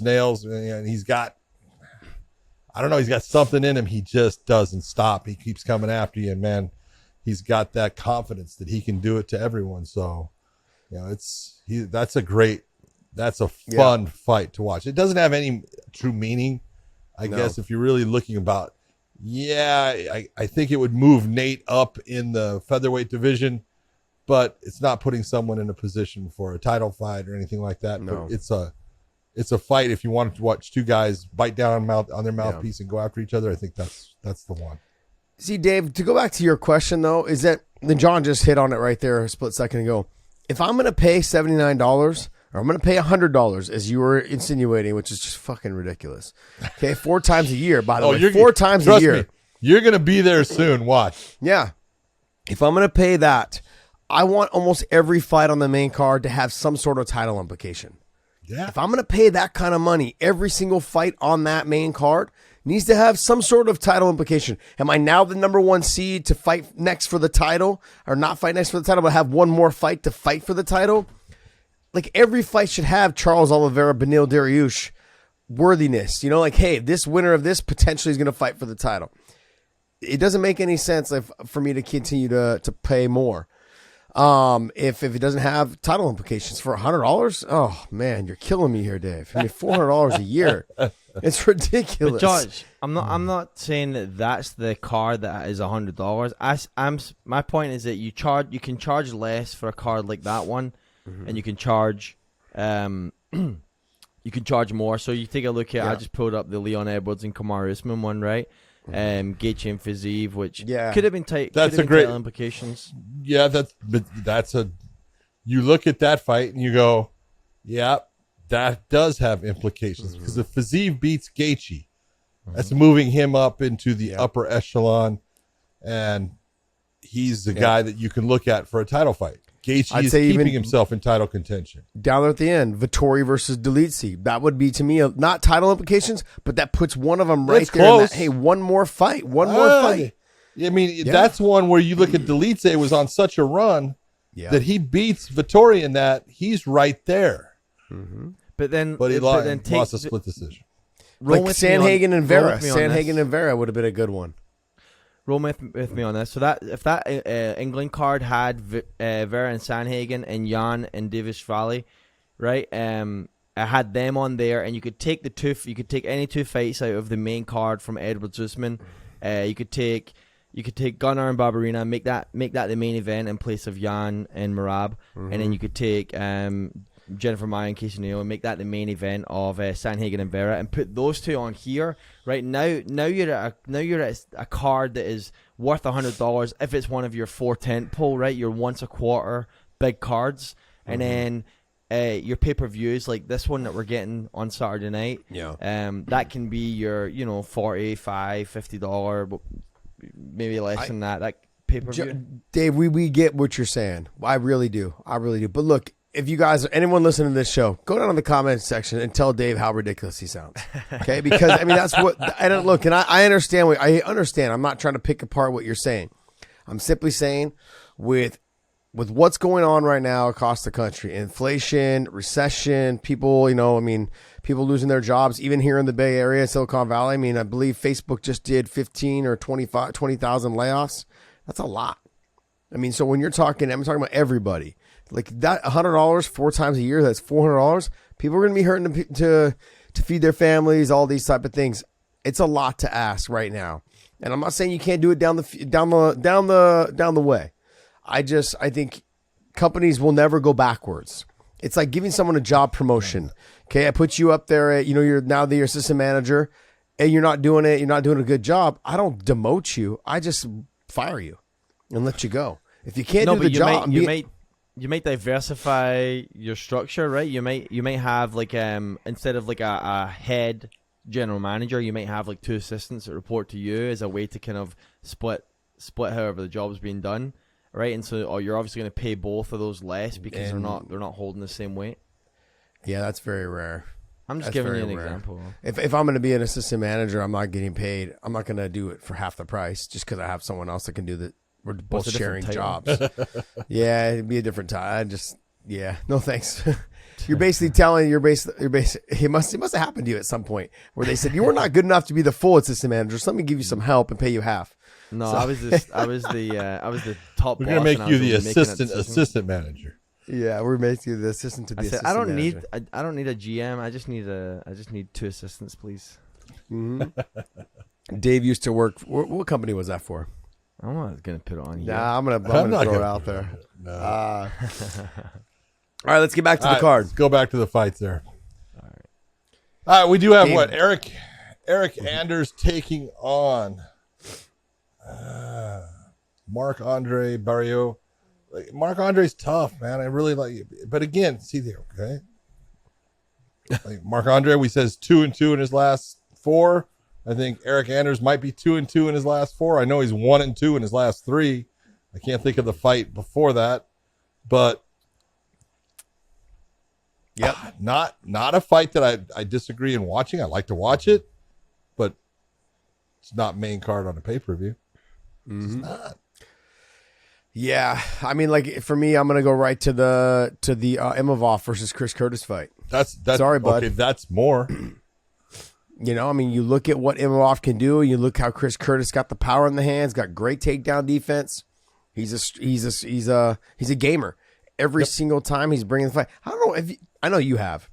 nails, and he's got, I don't know, he's got something in him. He just doesn't stop. He keeps coming after you, and man, he's got that confidence that he can do it to everyone. So, you know, that's a fun fight to watch. It doesn't have any true meaning, I guess, if you're really looking about. Yeah, I think it would move Nate up in the featherweight division, but it's not putting someone in a position for a title fight or anything like that. No. But it's a fight if you want to watch two guys bite down on their mouthpiece and go after each other. I think that's the one. See, Dave, to go back to your question, though, is that John just hit on it right there a split second ago. If I'm going to pay $79 or I'm going to pay $100, as you were insinuating, which is just fucking ridiculous. Okay, 4 times a year, by the way. 4 times a year. Me, you're going to be there soon. Watch. Yeah. If I'm going to pay that, I want almost every fight on the main card to have some sort of title implication. Yeah. If I'm going to pay that kind of money, every single fight on that main card needs to have some sort of title implication. Am I now the number 1 seed to fight next for the title, or not fight next for the title, but have one more fight to fight for the title? Like, every fight should have Charles Oliveira, Beneil Dariush worthiness. You know, like, hey, this winner of this potentially is going to fight for the title. It doesn't make any sense for me to continue to pay more. If it doesn't have title implications for $100, oh man, you're killing me here, Dave. I mean, $400 a year, it's ridiculous. But Josh, I'm not saying that that's the card that is $100. My point is that you can charge less for a card like that one, and you can charge more. So you take a look at. I just pulled up the Leon Edwards and Kamaru Usman one, right? Gaethje and Fiziev, which could have been tight. That's a great title implications. Yeah, you look at that fight and you go, yeah, that does have implications, because if Fiziev beats Gaethje, that's moving him up into the upper echelon, and he's the guy that you can look at for a title fight. Gaethje is keeping himself in title contention. Down there at the end, Vettori versus Dolidze. That would be, to me, not title implications, but that puts one of them right That's there. close. Hey, one more fight. One more fight. I mean, that's one where you look at Dolidze was on such a run that he beats Vettori in that. He's right there. But he lost a split decision. Like Sanhagen and Vera. Sanhagen and Vera would have been a good one. Roll with me on this. So if that England card had Vera and Sanhagen and Jan and Davis Valley, right? I had them on there, and you could take any 2 fights out of the main card from Edwards Usman. You could take Gunnar and Barberena, make that the main event in place of Jan and Merab, and then you could take Jennifer Maia and Casey Neal, and make that the main event of Sanhagen and Vera, and put those two on here right now. Now you're at a card that is worth $100 if it's one of your 4 tent pole, right? Your once a quarter big cards, and then your pay-per-views like this one that we're getting on Saturday night. That can be your $40, $50, but maybe less than that pay-per-view. Dave, we get what you're saying. I really do. But look, if you guys, anyone listening to this show, go down in the comment section and tell Dave how ridiculous he sounds. Okay, because I mean that's what I don't look, and I understand. I understand. I'm not trying to pick apart what you're saying. I'm simply saying with what's going on right now across the country, inflation, recession, people, people losing their jobs, even here in the Bay Area, Silicon Valley. I mean, I believe Facebook just did 15 or 20,000 layoffs. That's a lot. I mean, so when I'm talking about everybody. Like that $100 4 times a year, that's $400. People are going to be hurting to feed their families, all these type of things. It's a lot to ask right now. And I'm not saying you can't do it down the way. I think companies will never go backwards. It's like giving someone a job promotion. Okay, I put you up there at, you're now the assistant manager and you're not doing it, you're not doing a good job. I don't demote you. I just fire you and let you go. If you can't do the job, you might diversify your structure, right? You might have like instead of like a head general manager, you might have like 2 assistants that report to you as a way to kind of split however the job's being done, right? And so you're obviously going to pay both of those less because they're not holding the same weight. Yeah, that's very rare. I'm just giving you an example. If I'm going to be an assistant manager, I'm not getting paid. I'm not going to do it for half the price just because I have someone else that can do the. We're both sharing jobs. Yeah, it'd be a different time. No thanks. You're basically telling it must have happened to you at some point where they said you were not good enough to be the full assistant manager. So let me give you some help and pay you half. No, so. I was the top. We're gonna make you the assistant manager. Yeah, we're making you the assistant to the assistant manager. I don't need a GM. I just need 2 assistants, please. Mm-hmm. Dave used to work. What company was that for? I'm not gonna put it on here. Nah, I'm gonna throw it out there. No. All right, let's get back to the card. Let's go back to the fights there. All right, we do have Eric Anders taking on Marc-Andre Barriault. Like, Marc-Andre's tough, man. I really like it. But again, see there, okay? Like Marc-Andre, we says 2-2 in his last 4. I think Eric Anders might be 2-2 in his last 4. I know he's 1-2 in his last 3. I can't think of the fight before that, but not a fight that I disagree in watching. I like to watch it, but it's not main card on a pay-per-view. It's not. Yeah, I mean, like for me, I'm gonna go right to the Imavov versus Chris Curtis fight. That's sorry, bud. Okay, that's more. I mean, you look at what Imavov can do. You look how Chris Curtis got the power in the hands, got great takedown defense. He's a gamer. Every single time he's bringing the fight. I don't know I know you have,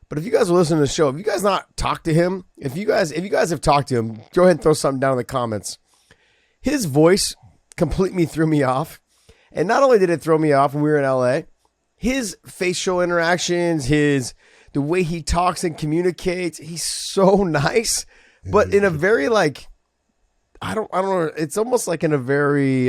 but if you guys are listening to the show, if you guys not talked to him, if you guys have talked to him, go ahead and throw something down in the comments. His voice completely threw me off, and not only did it throw me off when we were in LA, his facial interactions, the way he talks and communicates, he's so nice, but in a very like, I don't know. It's almost like in a very,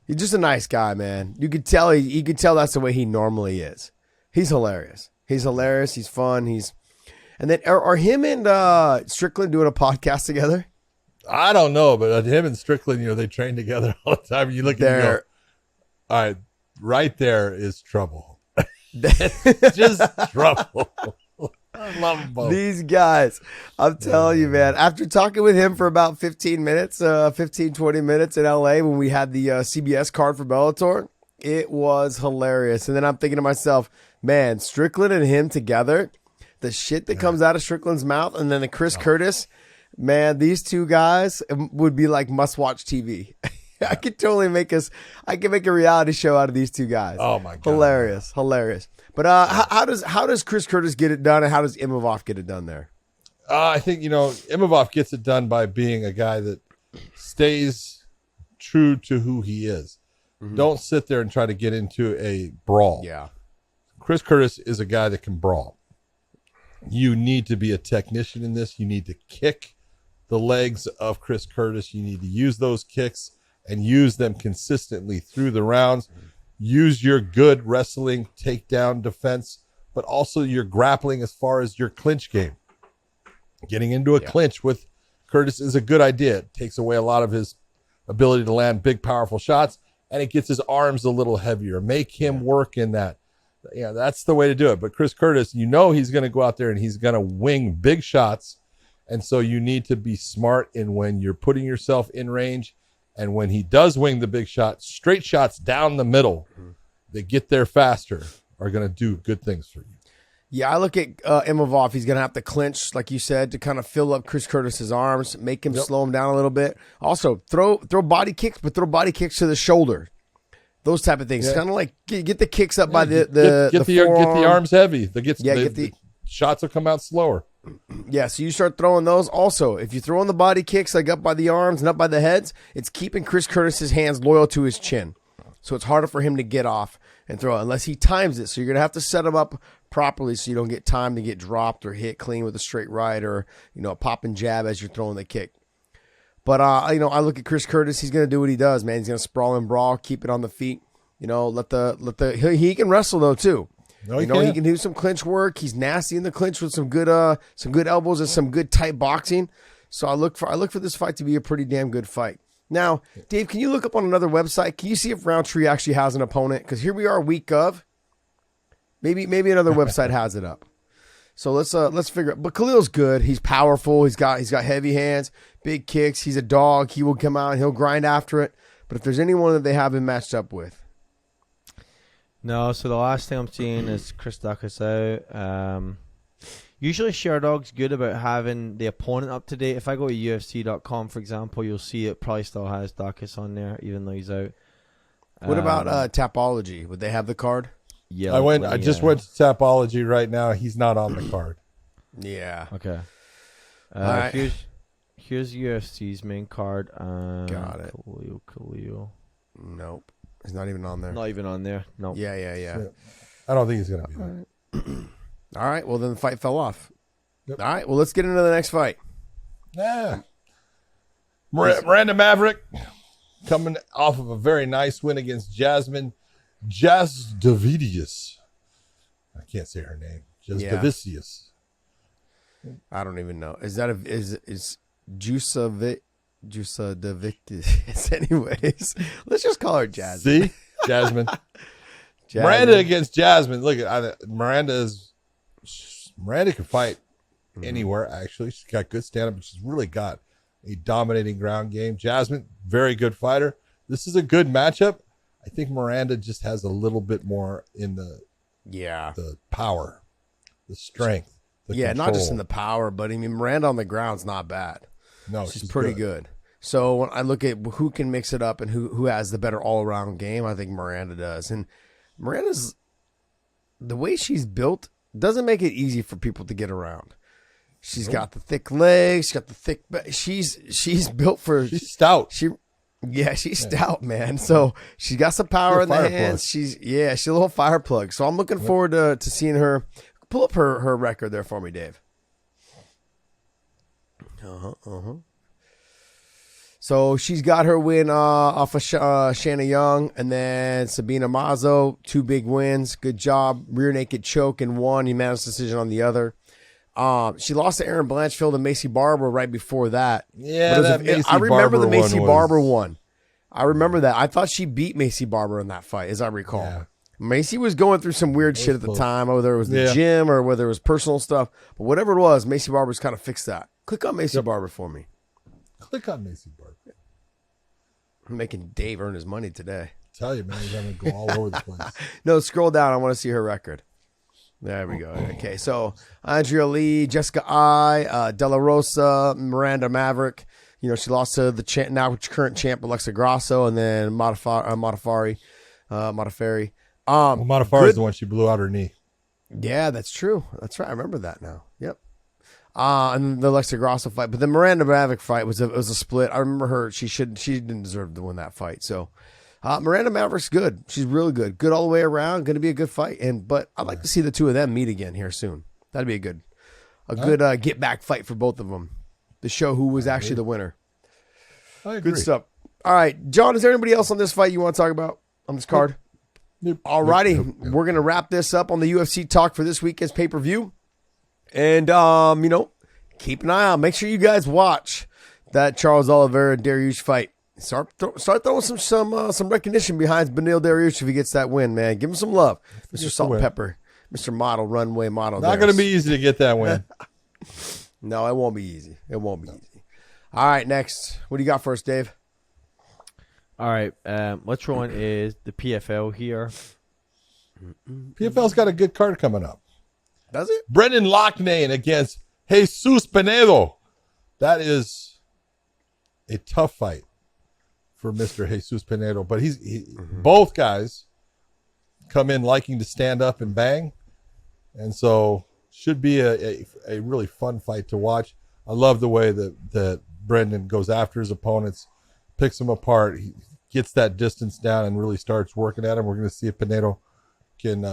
he's just a nice guy, man. You could tell that's the way he normally is. He's hilarious. He's fun. And then are him and Strickland doing a podcast together? I don't know, but him and Strickland, they train together all the time. You look at him, all right, right there is trouble. Just trouble. I love them both. These guys, I'm telling you, man, after talking with him for about 20 minutes in LA when we had the CBS card for Bellator, it was hilarious. And then I'm thinking to myself, man, Strickland and him together, the shit that comes out of Strickland's mouth, and then the Chris Curtis, man, these two guys would be like must-watch TV. I could totally make a reality show out of these two guys. Oh my god, hilarious. But how does Chris Curtis get it done, and how does Imavov get it done there? I think Imavov gets it done by being a guy that stays true to who he is. Mm-hmm. Don't sit there and try to get into a brawl. Yeah, Chris Curtis is a guy that can brawl. You need to be a technician in this. You need to kick the legs of Chris Curtis. You need to use those kicks and use them consistently through the rounds. Use your good wrestling takedown defense, but also your grappling as far as your clinch game. Getting into a clinch with Curtis is a good idea. It takes away a lot of his ability to land big, powerful shots, and it gets his arms a little heavier. Make him work in that. Yeah, that's the way to do it. But Chris Curtis, he's going to go out there and he's going to wing big shots. And so you need to be smart in when you're putting yourself in range. And when he does wing the big shot, straight shots down the middle that get there faster are going to do good things for you. Yeah, I look at Imavov. He's going to have to clinch, like you said, to kind of fill up Chris Curtis's arms, make him slow him down a little bit. Also, throw body kicks, but throw body kicks to the shoulder. Those type of things. Kind of like get the kicks up by the get the arms heavy. The shots will come out slower. Yeah, so you start throwing those. Also, if you're throwing the body kicks like up by the arms and up by the heads, it's keeping Chris Curtis's hands loyal to his chin. So it's harder for him to get off and throw it unless he times it. So you're going to have to set him up properly so you don't get time to get dropped or hit clean with a straight right or, a pop and jab as you're throwing the kick. But, I look at Chris Curtis. He's going to do what he does, man. He's going to sprawl and brawl, keep it on the feet. He can wrestle though too. No, he can do some clinch work. He's nasty in the clinch with some good elbows and some good tight boxing. So I look for this fight to be a pretty damn good fight. Now, Dave, can you look up on another website? Can you see if Roundtree actually has an opponent? Because here we are, week of. Maybe another website has it up. So let's figure it. But Khalil's good. He's powerful. He's got heavy hands, big kicks. He's a dog. He will come out and he'll grind after it. But if there's anyone that they have him matched up with. No, so the last thing I'm seeing is Chris Dacus out. Usually Sherdog's good about having the opponent up to date. If I go to UFC.com, for example, you'll see it probably still has Dacus on there, even though he's out. What about Tapology? Would they have the card? Yeah, I just went to Tapology right now. He's not on the card. Yeah. Okay. Right. Here's UFC's main card. Got it. Khalil. Nope. He's not even on there. Not even on there. No. Nope. Yeah. I don't think he's going to be there. All right. Well, then the fight fell off. Yep. All right. Well, let's get into the next fight. Yeah. Miranda Maverick coming off of a very nice win against Jasmine Jasdavidius. I can't say her name. Jasdavidius. I don't even know. Is that is Jusavit? Jusadavidius. Anyways, let's just call her Jasmine. See? Jasmine. Miranda against Jasmine. Look, Miranda can fight anywhere, actually. She's got good stand-up, but she's really got a dominating ground game. Jasmine, very good fighter. This is a good matchup. I think Miranda just has a little bit more in the power, the strength, the control. Not just in the power, but I mean, Miranda on the ground's not bad. No, she's pretty good. So when I look at who can mix it up and who has the better all-around game, I think Miranda does. And Miranda's, the way she's built doesn't make it easy for people to get around. She's got the thick legs. She's got the thick. She's built for. She's stout. She's stout, man. So she's got some power in the hands. She's a little fire plug. So I'm looking forward to seeing her. Pull up her record there for me, Dave. So she's got her win off of Shanna Young, and then Sabina Mazo, 2 big wins. Good job. Rear naked choke in one, unanimous decision on the other. She lost to Erin Blanchfield and Macy Barber right before that. Yeah, I remember the Macy Barber one. I remember that. I thought she beat Macy Barber in that fight, as I recall. Yeah. Macy was going through some weird shit at the time, whether it was the gym or whether it was personal stuff. But whatever it was, Macy Barber's kind of fixed that. Click on Macy Barber for me. Click on Macy Barber. I'm making Dave earn his money today. I tell you, man, he's going to go all over the place. No, scroll down. I want to see her record. There we go. Okay, so Andrea Lee, Jessica I, De La Rosa, Miranda Maverick. She lost to the current champ Alexa Grasso, and then Modafferi. Modafferi is the one she blew out her knee. Yeah, that's true. That's right. I remember that now. Yep. And the Alexa Grasso fight, but the Miranda Maverick fight was a split. I remember her. She didn't deserve to win that fight. So, Miranda Maverick's good. She's really good. Good all the way around. Going to be a good fight. But I'd like to see the two of them meet again here soon. That'd be a good get back fight for both of them to show who was actually the winner. I agree. Good stuff. All right, John, is there anybody else on this fight you want to talk about on this card? Nope. All righty. We're going to wrap this up on the UFC talk for this weekend's pay-per-view. And, keep an eye out. Make sure you guys watch that Charles Oliveira Dariush fight. Start throwing some recognition behind Beneil Dariush if he gets that win, man. Give him some love. Mr. Salt and Pepper. Mr. Model, Runway Model. Not going to be easy to get that win. No, it won't be easy. It won't be easy. All right, next. What do you got for us, Dave? All right, let's throw in is the PFL here. PFL's got a good card coming up. Does it? Brendan Loughnane against Jesus Pinedo. That is a tough fight for Mr. Jesus Pinedo. But both guys come in liking to stand up and bang. And so should be a really fun fight to watch. I love the way that Brendan goes after his opponents, picks them apart. He gets that distance down and really starts working at him. We're going to see if Pinedo can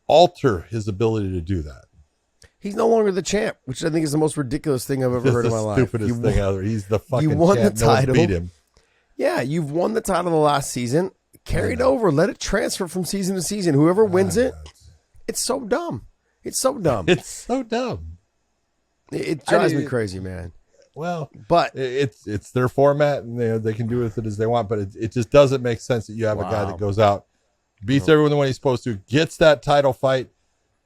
alter his ability to do that. He's no longer the champ, which I think is the most ridiculous thing I've ever heard in my life. Stupidest thing ever. He's the fucking you won champ. The title. No one beat him. Yeah, you've won the title the last season. Carry it over. Let it transfer from season to season. Whoever wins it, it's so dumb. It's so dumb. It's so dumb. It drives me crazy, man. Well, but it's their format, and they can do with it as they want. But it just doesn't make sense that you have a guy that goes out, beats everyone the way he's supposed to, gets that title fight,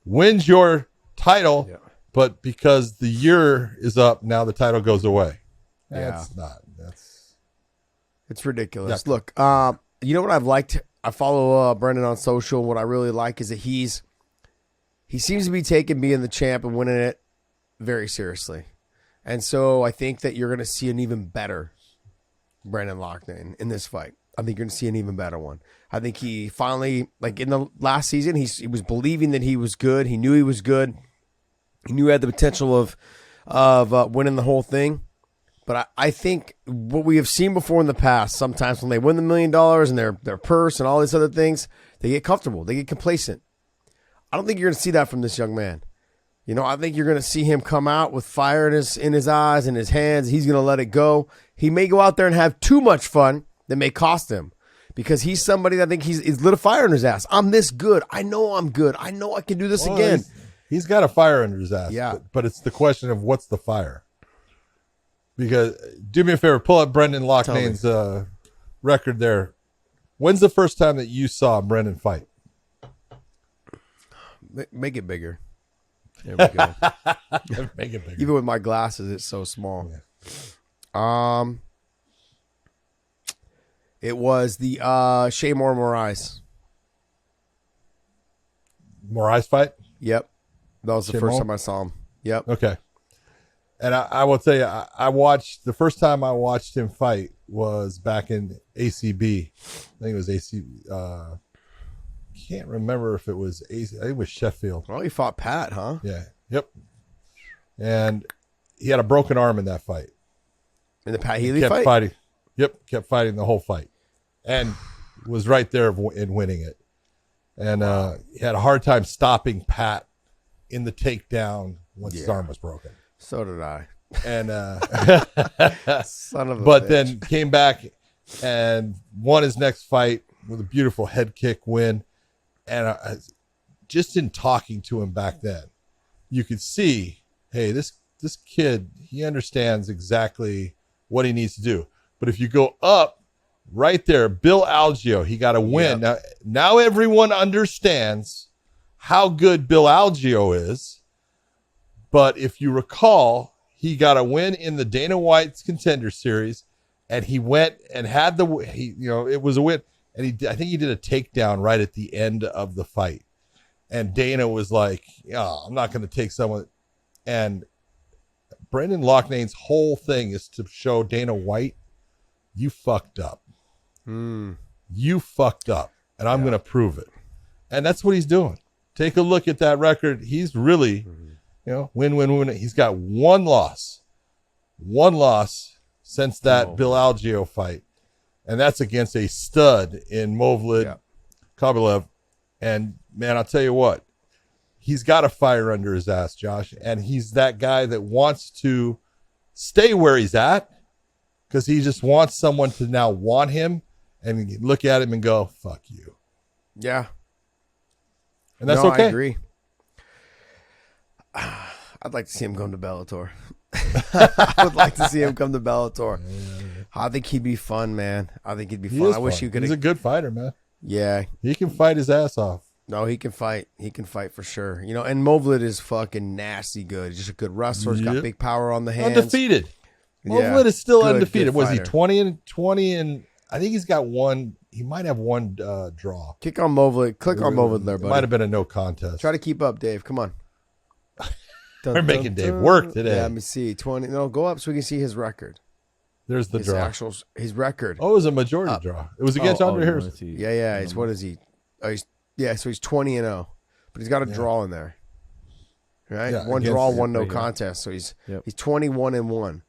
wins your title, but because the year is up, now the title goes away. That's not. It's ridiculous. Yeah. Look, you know what I've liked? I follow Brendan on social. What I really like is that he seems to be taking being the champ and winning it very seriously. And so I think that you're going to see an even better Brendan Loughnane in this fight. I think you're going to see an even better one. I think he finally, like in the last season, he was believing that he was good. He knew he was good. He knew he had the potential of winning the whole thing. But I think what we have seen before in the past, sometimes when they win the $1 million and their purse and all these other things, they get comfortable. They get complacent. I don't think you're going to see that from this young man. I think you're going to see him come out with fire in his eyes and his hands. He's going to let it go. He may go out there and have too much fun that may cost him because he's somebody that I think he's lit a fire in his ass. I'm this good. I know I'm good. I know I can do this again. He's got a fire under his ass. Yeah. But it's the question of what's the fire. Because do me a favor, pull up Brendan Loughnane's record there. When's the first time that you saw Brendan fight? Make it bigger. There we go. Make it bigger. Even with my glasses, it's so small. Yeah. It was the Shaymore Moraes. Moraes fight? Yep. That was the first time I saw him. Yep. Okay. And I will tell you, I watched, the first time I watched him fight was back in ACB. I think it was ACB. Can't remember if it was AC. I think it was Sheffield. Well, he fought Pat, huh? Yeah. Yep. And he had a broken arm in that fight. In the Pat Healy kept fight? Fighting. Yep. Kept fighting the whole fight. And was right there in winning it. And he had a hard time stopping Pat in the takedown once his arm was broken. So did I. And son of a but bitch. then came back and won his next fight with a beautiful head kick win. And just in talking to him back then, you could see, hey, this kid, he understands exactly what he needs to do. But if you go up right there, Bill Algeo, he got a win. Yep. Now everyone understands how good Bill Algeo is. But if you recall, he got a win in the Dana White's Contender Series, and he went and had it was a win, and I think he did a takedown right at the end of the fight, and Dana was like, "Oh, I'm not going to take someone," and Brendan Loughnane's whole thing is to show Dana White, you fucked up, you fucked up, and I'm going to prove it, and that's what he's doing. Take a look at that record. He's really. Win. He's got one loss since that Bill Algeo fight. and that's against a stud in Movlid Kovalev. And man, I'll tell you what, he's got a fire under his ass, Josh, and he's that guy that wants to stay where he's at because he just wants someone to now want him and look at him and go, fuck you. Yeah. And that's okay. I agree. I'd like to see him come to Bellator. I would like to see him come to Bellator. I think he'd be fun, man. I think he'd be fun. I wish you could. He's a good fighter, man. Yeah. He can fight his ass off. No, he can fight. He can fight for sure. You know, and Movlid is fucking nasty good. He's just a good wrestler. He's got big power on the hands. Undefeated. Movlid is still undefeated. Was he 20 and I think he's got one. He might have one draw. Click on Movlid there, buddy. It might have been a no contest. Try to keep up, Dave. Come on. We're making Dave work today. Yeah, let me see. 20. No, go up so we can see his record. There's the draw. His record. Oh, it was a majority draw. It was against Andre Harrison. Yeah. It's what is he? So he's 20-0, but he's got a draw in there. Right? Yeah, one draw, one no contest. So he's 21-1.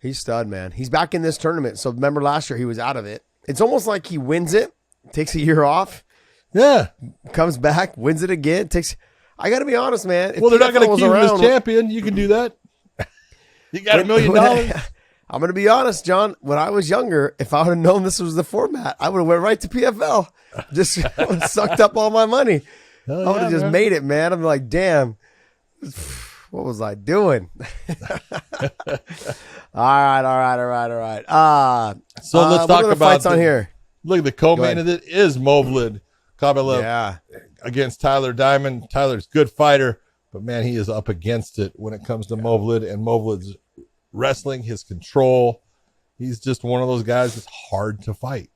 He's stud, man. He's back in this tournament. So remember last year he was out of it. It's almost like he wins it, takes a year off. Yeah. Comes back, wins it again, I got to be honest, man. Well, they're not going to keep him as champion. You can do that. You got $1 million. I'm going to be honest, John. When I was younger, if I would have known this was the format, I would have went right to PFL. Just sucked up all my money. I would have just made it, man. I'm like, damn, what was I doing? All right. So let's talk about fights on here. Look, the co-main of it is Movlid Kovalev against Tyler Diamond. Tyler's a good fighter, but man, he is up against it when it comes to Movlid and Movlid's wrestling, his control. He's just one of those guys that's hard to fight.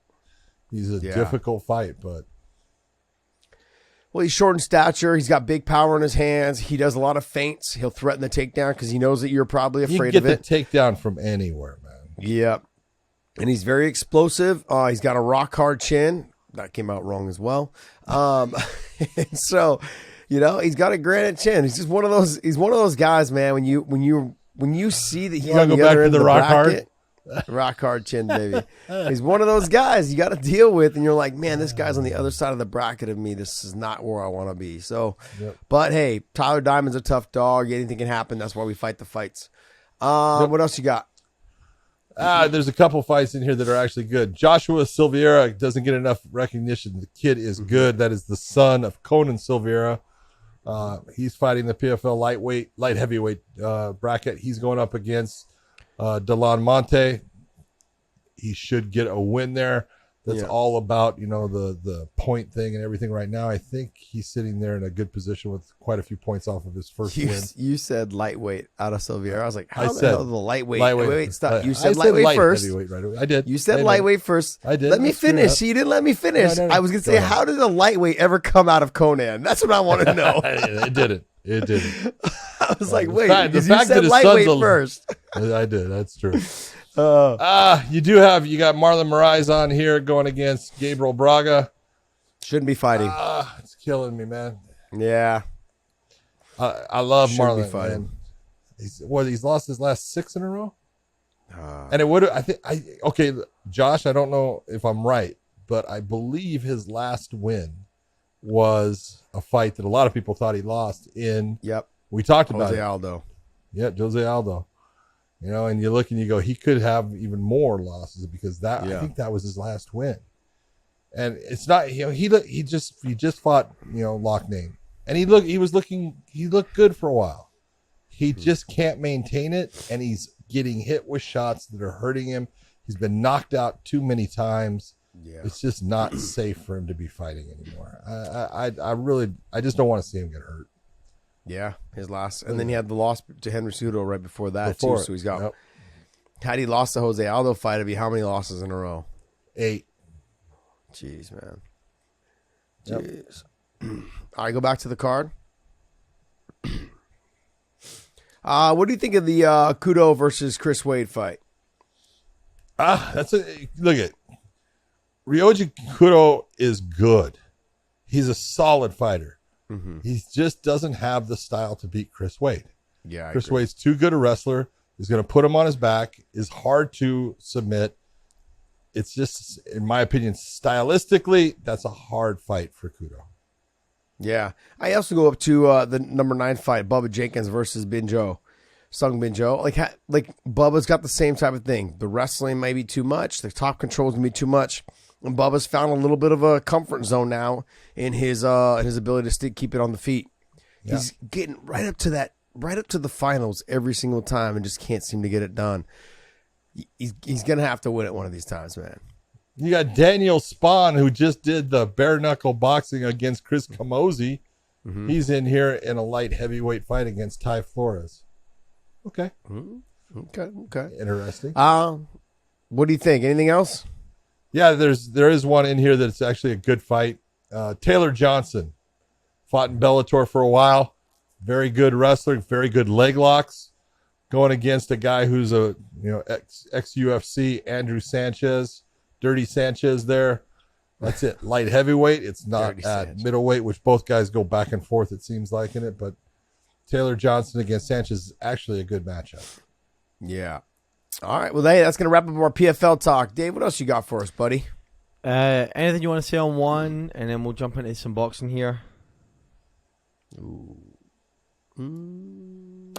He's a difficult fight, but well, he's short in stature. He's got big power in his hands. He does a lot of feints. He'll threaten the takedown because he knows that you're probably afraid of it. You can get the takedown from anywhere, man. Yep. And he's very explosive. He's got a rock hard chin. That came out wrong as well. So, he's got a granite chin. He's just one of those. He's one of those guys, man. When you see that he's on the other end of the bracket, rock hard chin, baby. He's one of those guys you got to deal with, and you're like, man, this guy's on the other side of the bracket of me. This is not where I want to be. So, but hey, Tyler Diamond's a tough dog. Anything can happen. That's why we fight the fights. What else you got? There's a couple fights in here that are actually good. Joshua Silveira doesn't get enough recognition. The kid is good. That is the son of Conan Silveira. He's fighting the PFL light heavyweight bracket. He's going up against Delon Monte. He should get a win there. That's all about, the point thing and everything right now. I think he's sitting there in a good position with quite a few points off of his first win. You said lightweight out of Silveira. I was like, how the hell the lightweight? Wait, stop. You said lightweight light first. Right? I did. You said lightweight first. I did. Let me finish. You didn't let me finish. No. I was going to say, how did the lightweight ever come out of Conan? That's what I want to know. It didn't. I was like, wait, you said lightweight first. I did. That's true. You got Marlon Moraes on here going against Gabriel Braga. Shouldn't be fighting. It's killing me, man. Yeah. I love Shouldn't Marlon. be fighting. He's lost his last 6 in a row? And it would okay, Josh, I don't know if I'm right, but I believe his last win was a fight that a lot of people thought he lost in. Yep. We talked about Jose it. Aldo. Yeah, Jose Aldo. And you look and you go, he could have even more losses because I think that was his last win. And it's not, he just fought, Loughnane, and he looked good for a while. He just can't maintain it, and he's getting hit with shots that are hurting him. He's been knocked out too many times. Yeah. It's just not safe for him to be fighting anymore. I just don't want to see him get hurt. Yeah, his last, and then he had the loss to Henry Cejudo right before that too. So he's got. Had he lost the Jose Aldo fight, it'd be how many losses in a row? 8. Jeez, man. Jeez. All right, go back to the card. What do you think of the Kudo versus Chris Wade fight? Look at Ryoji Kudo is good. He's a solid fighter. Mm-hmm. He just doesn't have the style to beat Chris Wade. Yeah, Chris Wade's too good a wrestler. He's going to put him on his back. Is hard to submit. it's just, in my opinion, stylistically, that's a hard fight for Kudo. Yeah. I also go up to the number 9 fight, Bubba Jenkins versus Binjo. Sung Binjo. Like Bubba's got the same type of thing. The wrestling may be too much. The top control's going to be too much. And Bubba's found a little bit of a comfort zone now in his ability to keep it on the feet. Yeah. He's getting right up to the finals every single time and just can't seem to get it done. He's going to have to win it one of these times, man. You got Daniel Spahn, who just did the bare knuckle boxing against Chris Camozzi. Mm-hmm. He's in here in a light heavyweight fight against Ty Flores. Okay. Mm-hmm. Okay. Interesting. What do you think? Anything else? Yeah, there is one in here that's actually a good fight. Taylor Johnson fought in Bellator for a while. Very good wrestler, very good leg locks. Going against a guy who's a ex UFC, Andrew Sanchez, Dirty Sanchez there. That's it. Light heavyweight. It's not Dirty at Sanchez. Middleweight, which both guys go back and forth, it seems like, in it. But Taylor Johnson against Sanchez is actually a good matchup. Yeah. All right. Well, hey, that's going to wrap up our PFL talk. Dave, what else you got for us, buddy? Anything you want to say on one, and then we'll jump into some boxing here. Ooh. 1,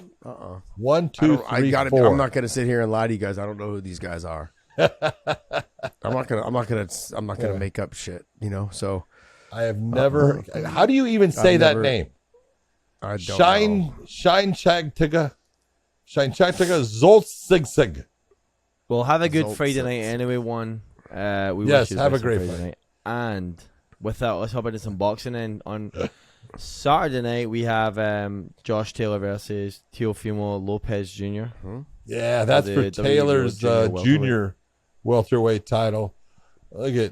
2, 3, 4. I'm not going to sit here and lie to you guys. I don't know who these guys are. I'm not gonna make up shit. So I have never. How do you even say that name? I don't know. Shine Chagtiga Zoltzig. Well, have a good Friday night anyway. Yes, have a great Friday night. And with that, let's hop into some boxing. And on Saturday night, we have Josh Taylor versus Teofimo Lopez Jr. Yeah, that's for Taylor's junior welterweight title. Look at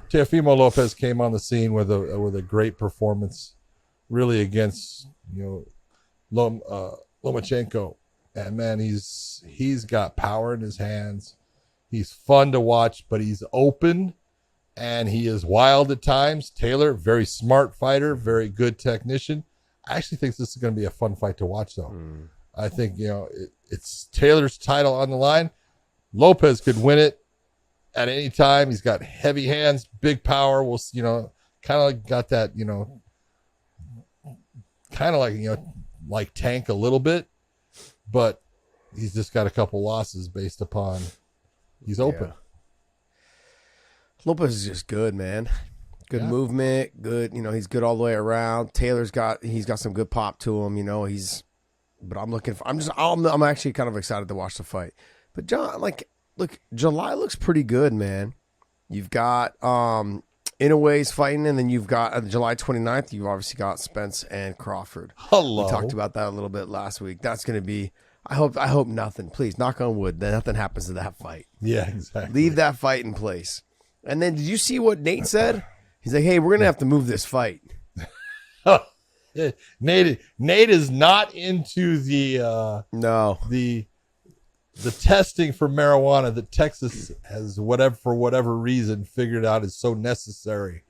Teofimo Lopez came on the scene with a great performance, really against Lomachenko, and man, he's got power in his hands. He's fun to watch, but he's open and he is wild at times. Taylor, very smart fighter, very good technician. I actually think this is going to be a fun fight to watch, though. I think it's Taylor's title on the line. Lopez could win it at any time. He's got heavy hands, big power. We'll kind of like got that kind of like Tank a little bit, but he's just got a couple losses based upon he's open. Yeah. Lopez is just good, man. Good movement, good. He's good all the way around. Taylor's got some good pop to him. But I'm actually kind of excited to watch the fight. But John, look, July looks pretty good, man. You've got Inouye's fighting, and then you've got July 29th. You've obviously got Spence and Crawford. Hello. We talked about that a little bit last week. That's going to be. I hope nothing. Please, knock on wood, that nothing happens to that fight. Yeah, exactly. Leave that fight in place. And then, did you see what Nate said? He's like, "Hey, we're going to have to move this fight." Nate is not into the testing for marijuana that Texas has for whatever reason figured out is so necessary.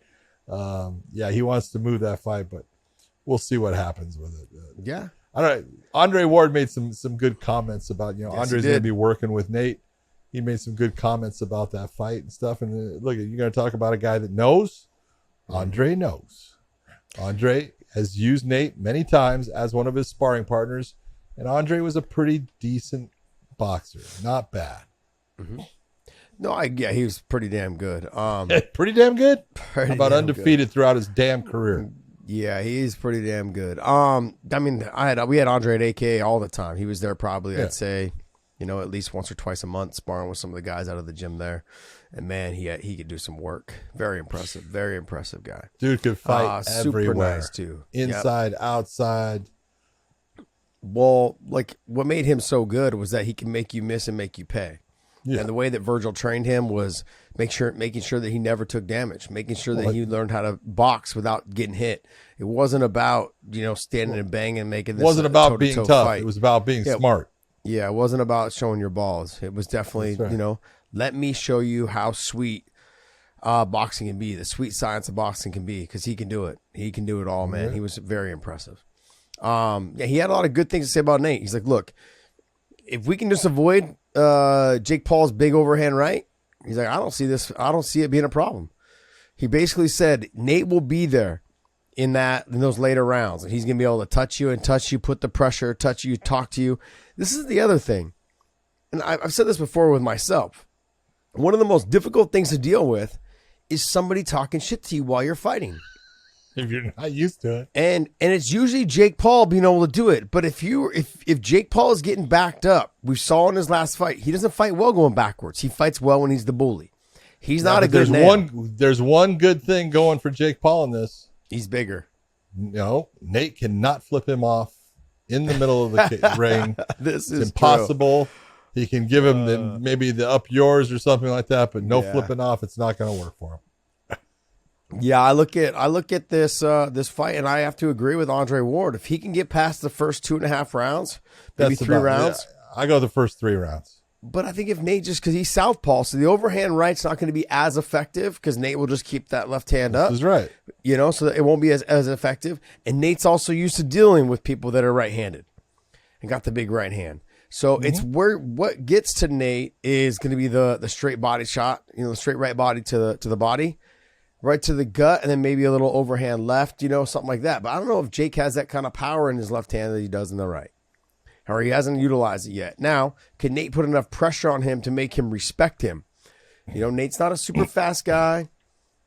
He wants to move that fight, but we'll see what happens with it. Yeah, I don't know. Andre Ward made some good comments about Andre's going to be working with Nate. He made some good comments about that fight and stuff. And look, you're going to talk about a guy that knows. Andre knows. Andre has used Nate many times as one of his sparring partners, and Andre was a pretty decent boxer, not bad. Mm-hmm. No, he was pretty damn good. Pretty damn good. How about undefeated throughout his damn career? Yeah, he's pretty damn good. We had Andre at AKA all the time. He was there probably, I'd say, at least once or twice a month, sparring with some of the guys out of the gym there. And man, he could do some work. Very impressive guy. Dude could fight super everywhere. Nice too. Inside, outside. Well, what made him so good was that he can make you miss and make you pay. Yeah. And the way that Virgil trained him was making sure that he never took damage, making sure that he learned how to box without getting hit. It wasn't about standing and banging and making this. It wasn't about being tough. Fight. It was about being smart. Yeah, it wasn't about showing your balls. It was definitely let me show you how sweet boxing can be, the sweet science of boxing can be, because he can do it. He can do it all, man. He was very impressive. He had a lot of good things to say about Nate. He's like, look, if we can just avoid Jake Paul's big overhand right, He's like, I don't see it being a problem. He basically said Nate will be there in those later rounds, and he's gonna be able to touch you, put the pressure, touch you, talk to you. This is the other thing, and I've said this before with myself. One of the most difficult things to deal with is somebody talking shit to you while you're fighting. If you're not used to it. And it's usually Jake Paul being able to do it. But if Jake Paul is getting backed up, we saw in his last fight, he doesn't fight well going backwards. He fights well when he's the bully. He's not a good nail. There's one good thing going for Jake Paul in this. He's bigger. No, Nate cannot flip him off in the middle of the ring. This is is impossible. True. He can give him maybe the up yours or something like that, but no flipping off. It's not going to work for him. Yeah, I look at this fight, and I have to agree with Andre Ward. If he can get past the first 2.5 rounds, maybe 3 rounds. Yeah, I go the first 3 rounds. But I think if Nate, just because he's southpaw, so the overhand right's not going to be as effective because Nate will just keep that left hand up. That's right. So that it won't be as effective. And Nate's also used to dealing with people that are right-handed and got the big right hand. So it's what gets to Nate is going to be the straight body shot, the straight right body to the body. Right to the gut, and then maybe a little overhand left, something like that. But I don't know if Jake has that kind of power in his left hand that he does in the right. Or he hasn't utilized it yet. Now, can Nate put enough pressure on him to make him respect him? Nate's not a super fast guy.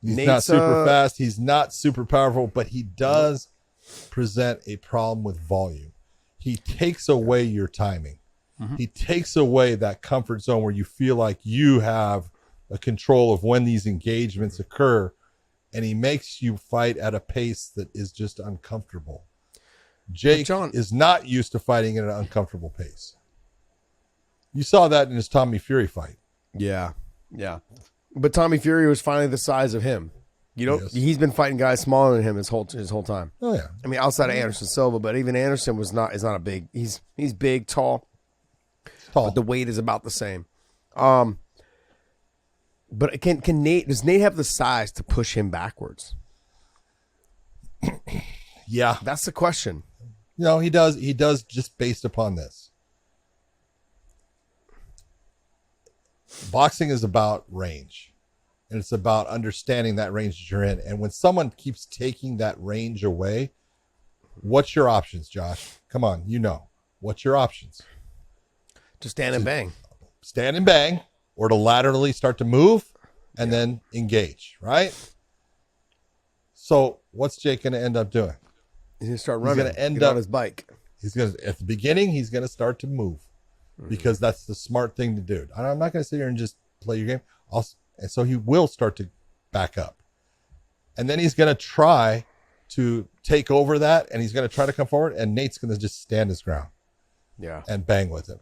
He's not super fast. He's not super powerful, but he does present a problem with volume. He takes away your timing. Mm-hmm. He takes away that comfort zone where you feel like you have a control of when these engagements occur. And he makes you fight at a pace that is just uncomfortable. Jake is not used to fighting at an uncomfortable pace. You saw that in his Tommy Fury fight. Yeah. But Tommy Fury was finally the size of him. Yes. He's been fighting guys smaller than him his whole time. Oh yeah. I mean, outside of Anderson Silva, but even Anderson is not a big. He's big, tall, but the weight is about the same. But can Nate? Does Nate have the size to push him backwards? Yeah, that's the question. He does. He does just based upon this. Boxing is about range, and it's about understanding that range that you're in. And when someone keeps taking that range away, what's your options, Josh? Come on, what's your options? To stand and bang. Stand and bang. Or to laterally start to move and then engage, right? So what's Jake going to end up doing? He's going to start running. He's going to on his bike. He's going to, at the beginning, he's going to start to move because that's the smart thing to do. I'm not going to sit here and just play your game. And so he will start to back up. And then he's going to try to take over that, and he's going to try to come forward, and Nate's going to just stand his ground. Yeah. And bang with him.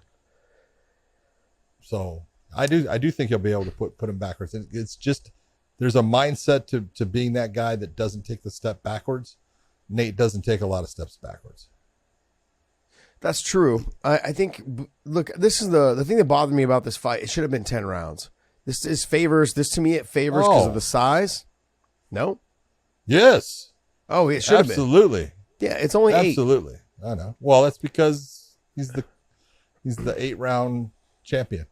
So I do think he'll be able to put him backwards. It's just there's a mindset to being that guy that doesn't take the step backwards. Nate doesn't take a lot of steps backwards. That's true. I think. Look, this is the thing that bothered me about this fight. It should have been 10 rounds. This to me it favors because of the size. No. Yes. Oh, it should have been. Absolutely. Yeah, it's only 8. Absolutely. I know. Well, that's because he's the 8-round champion.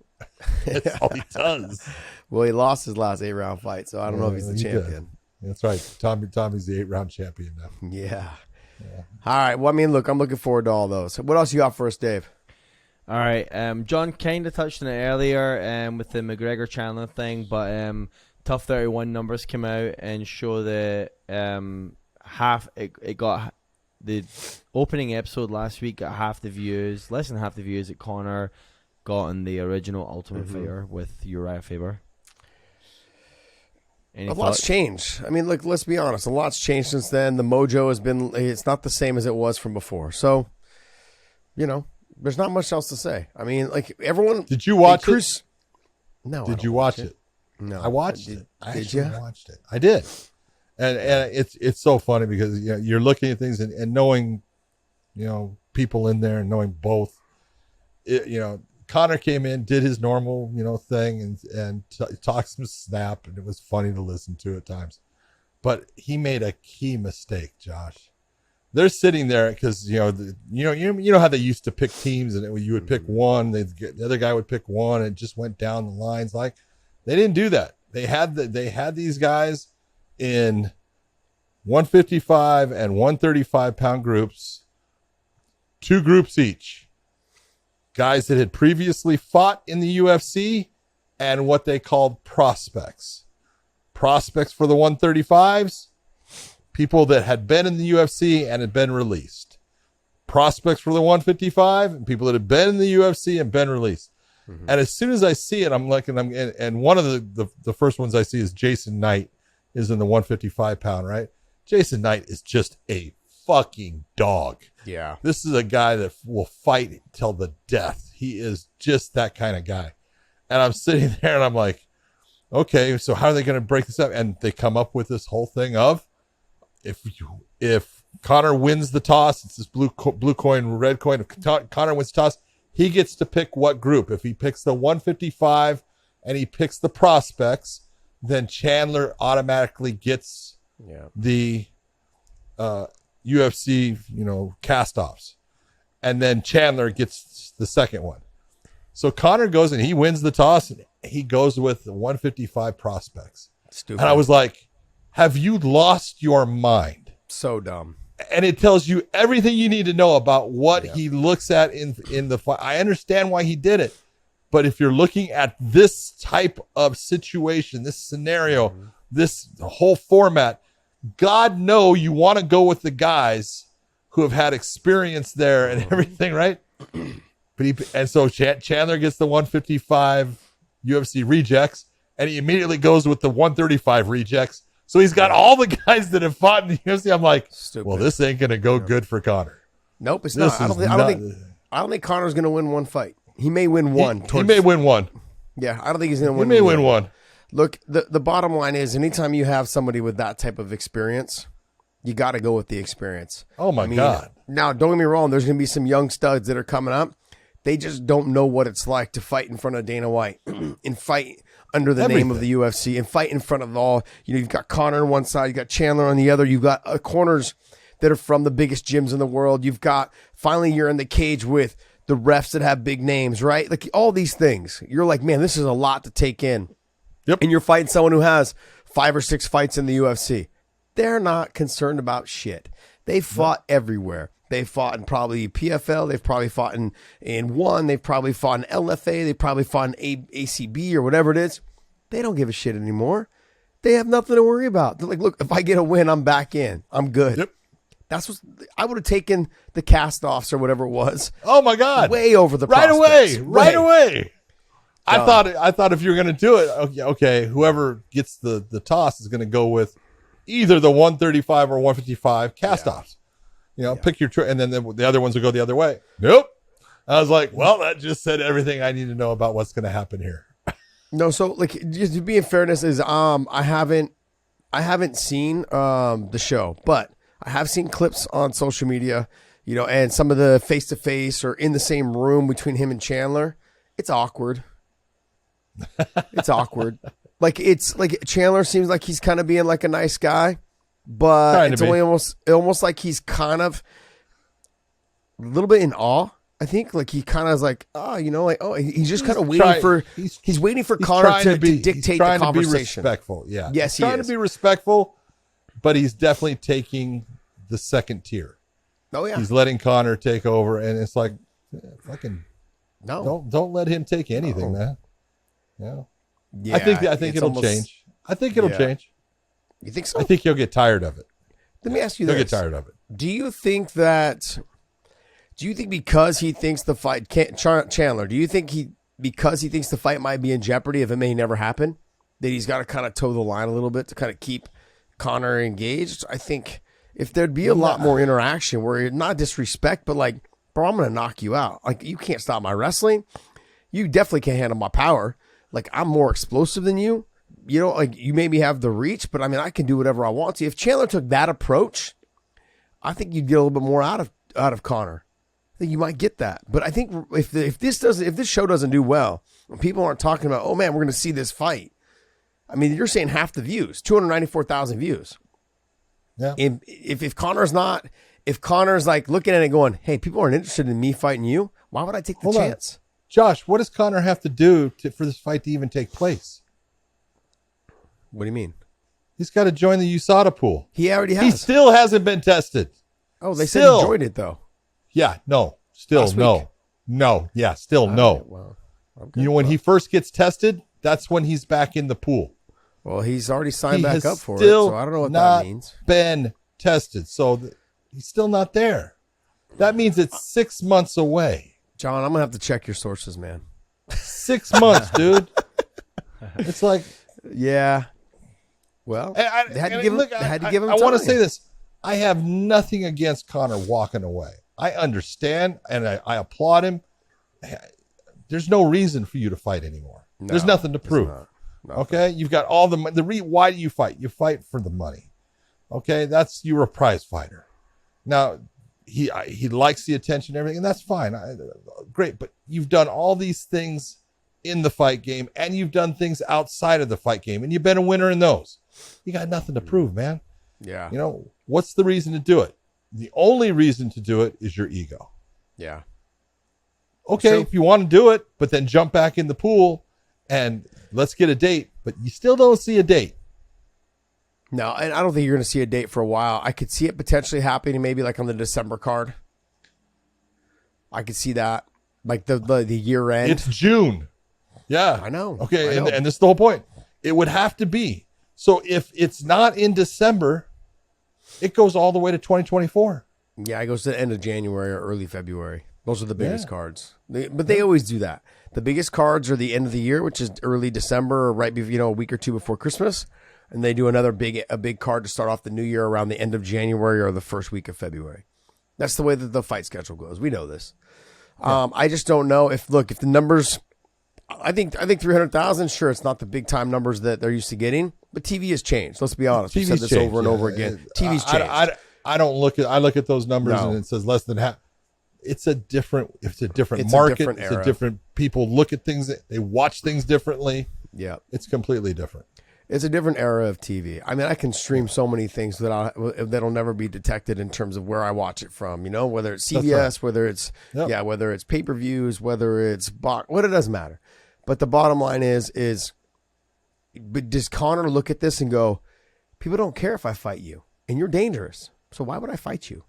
That's all he does. Well, he lost his last 8-round fight, so I don't know if he's the champion. Did. That's right. Tommy's the 8-round champion now. Yeah. All right. Well, I mean, look, I'm looking forward to all those. What else you got for us, Dave? All right. John kind of touched on it earlier with the Mcgregor Chandler thing, but Tough 31 numbers came out and show that it got the opening episode last week got less than half the views that Conor got in the original Ultimate Fighter with Uriah Faber. A lot's changed. I mean, look, let's be honest. A lot's changed since then. The mojo it's not the same as it was from before. So, there's not much else to say. I mean, like everyone. Did you watch it? No. Did you watch it? No. I watched it. Did you? Watched it. I did. And it's so funny because you're looking at things and knowing, people in there and knowing both. Conor came in, did his normal, thing and talked some snap, and it was funny to listen to at times. But he made a key mistake, Josh. They're sitting there because you know how they used to pick teams, and you would pick one, the other guy would pick one, and it just went down the lines like They didn't do that. They had these guys in 155 and 135 pound groups, 2 groups each. Guys that had previously fought in the UFC and what they called prospects. Prospects for the 135s, people that had been in the UFC and had been released. Prospects for the 155, and people that had been in the UFC and been released. Mm-hmm. And as soon as I see it, I'm looking, and one of the first ones I see is Jason Knight is in the 155 pound, right? Jason Knight is just a fucking dog. Yeah. This is a guy that will fight till the death. He is just that kind of guy. And I'm sitting there and I'm like, okay, so how are they going to break this up? And they come up with this whole thing of if Conor wins the toss, it's this blue coin, red coin. If Conor wins the toss, he gets to pick what group. If he picks the 155 and he picks the prospects, then Chandler automatically gets the UFC, cast-offs. And then Chandler gets the second one. So Conor goes and he wins the toss and he goes with the 155 prospects. Stupid. And I was like, have you lost your mind? So dumb. And it tells you everything you need to know about what he looks at in the fight. I understand why he did it. But if you're looking at this type of situation, this scenario, this whole format, God know you want to go with the guys who have had experience there and everything, right? But so Chandler gets the 155 UFC rejects, and he immediately goes with the 135 rejects. So he's got all the guys that have fought in the UFC. I'm like, well, this ain't going to go good for Conor. Nope, it's not. I don't think Conor's going to win one fight. He may win one. He may win one. Yeah, I don't think he's going to win. He may win one. Look, the bottom line is, anytime you have somebody with that type of experience, you got to go with the experience. Oh my God! Now, don't get me wrong. There's going to be some young studs that are coming up. They just don't know what it's like to fight in front of Dana White and fight under the name of the UFC and fight in front of all. You've got Conor on one side, you got Chandler on the other. You've got corners that are from the biggest gyms in the world. You've got finally you're in the cage with the refs that have big names, right? Like all these things. You're like, man, this is a lot to take in. Yep. And you're fighting someone who has 5 or 6 fights in the UFC. They're not concerned about shit. They fought everywhere. They fought in probably PFL. They've probably fought in one. They've probably fought in LFA. They probably fought in ACB or whatever it is. They don't give a shit anymore. They have nothing to worry about. They're like, look, if I get a win, I'm back in. I'm good. Yep. That's what I would have taken the cast-offs or whatever it was. Oh my God! Way over the right prospects. Right away. I thought if you were going to do it, okay, whoever gets the toss is going to go with either the 135 or 155 cast-offs. Pick your and then the other ones will go the other way. Nope. I was like, well, that just said everything I need to know about what's going to happen here. No, so like just to be in fairness is I haven't seen the show, but I have seen clips on social media, and some of the face-to-face or in the same room between him and Chandler. It's awkward. It's awkward. Like it's like Chandler seems like he's kind of being like a nice guy, but it's only almost like he's kind of a little bit in awe. I think like he kind of is like, he's just kind of waiting he's waiting for Conor to dictate the conversation. To be respectful, yeah. Yes, he's trying to be respectful, but he's definitely taking the second tier. Oh yeah, he's letting Conor take over, and it's like, fucking no, don't let him take anything, man. Yeah, I think it'll change. I think it'll change. You think so? I think he'll get tired of it. Let me ask you this: he'll get tired of it. Do you think because he thinks the fight Chandler? Do you think because he thinks the fight might be in jeopardy if it may never happen, that he's got to kind of toe the line a little bit to kind of keep Conor engaged? I think if there'd be a lot more interaction where you're not disrespect, but like, bro, I'm going to knock you out. Like, you can't stop my wrestling. You definitely can't handle my power. Like, I'm more explosive than you. Like you maybe have the reach, but I mean, I can do whatever I want to. If Chandler took that approach, I think you'd get a little bit more out of Conor. I think you might get that. But I think if this show doesn't do well, when people aren't talking about, oh man, we're going to see this fight. I mean, you're saying half the views, 294,000 views. Yeah. If Conor's like looking at it going, hey, people aren't interested in me fighting you, why would I take the chance? Josh, what does Conor have to do for this fight to even take place? What do you mean? He's got to join the USADA pool. He already has. He still hasn't been tested. Oh, they Still. said he joined it, though. Yeah, no. Still Last no. week. No. Yeah, still no. Right, well, okay. You know, when he first gets tested, that's when he's back in the pool. Well, he's already signed He back has up for it, still so I don't know what not that means. been tested. So he's still not there. That means it's 6 months away. John, I'm going to have to check your sources, man. 6 months, dude. It's like... Yeah. Well, they had to give him time. I want to say this. I have nothing against Conor walking away. I understand, and I applaud him. There's no reason for you to fight anymore. There's nothing to prove. Okay? You've got all the money. Why do you fight? You fight for the money. Okay? You're a prize fighter. Now, he likes the attention and everything, and that's fine. Great, but you've done all these things in the fight game, and you've done things outside of the fight game, and you've been a winner in those. You got nothing to prove, man. Yeah. You know, what's the reason to do it? The only reason to do it is your ego. Yeah. Okay, if you want to do it, but then jump back in the pool and let's get a date, but you still don't see a date. No, and I don't think you're going to see a date for a while. I could see it potentially happening maybe like on the December card. I could see that. Like the year end. It's June. Yeah. I know. Okay, I know. And this is the whole point. It would have to be. So if it's not in December, it goes all the way to 2024. Yeah, it goes to the end of January or early February. Those are the biggest cards. But they always do that. The biggest cards are the end of the year, which is early December or right before, a week or two before Christmas. And they do a big card to start off the new year around the end of January or the first week of February. That's the way that the fight schedule goes. We know this. Yeah. I just don't know if the numbers, I think 300,000, sure, it's not the big time numbers that they're used to getting, but TV has changed. Let's be honest. We've said this over and over again. TV's changed. I look at those numbers and it says less than half. It's a different market. It's a different people look at things. They watch things differently. Yeah. It's completely different. It's a different era of TV. I mean, I can stream so many things that'll never be detected in terms of where I watch it from. You know, whether it's CBS, right. whether it's pay-per-views, whether it's what it doesn't matter. But the bottom line is does Conor look at this and go, people don't care if I fight you, and you're dangerous. So why would I fight you?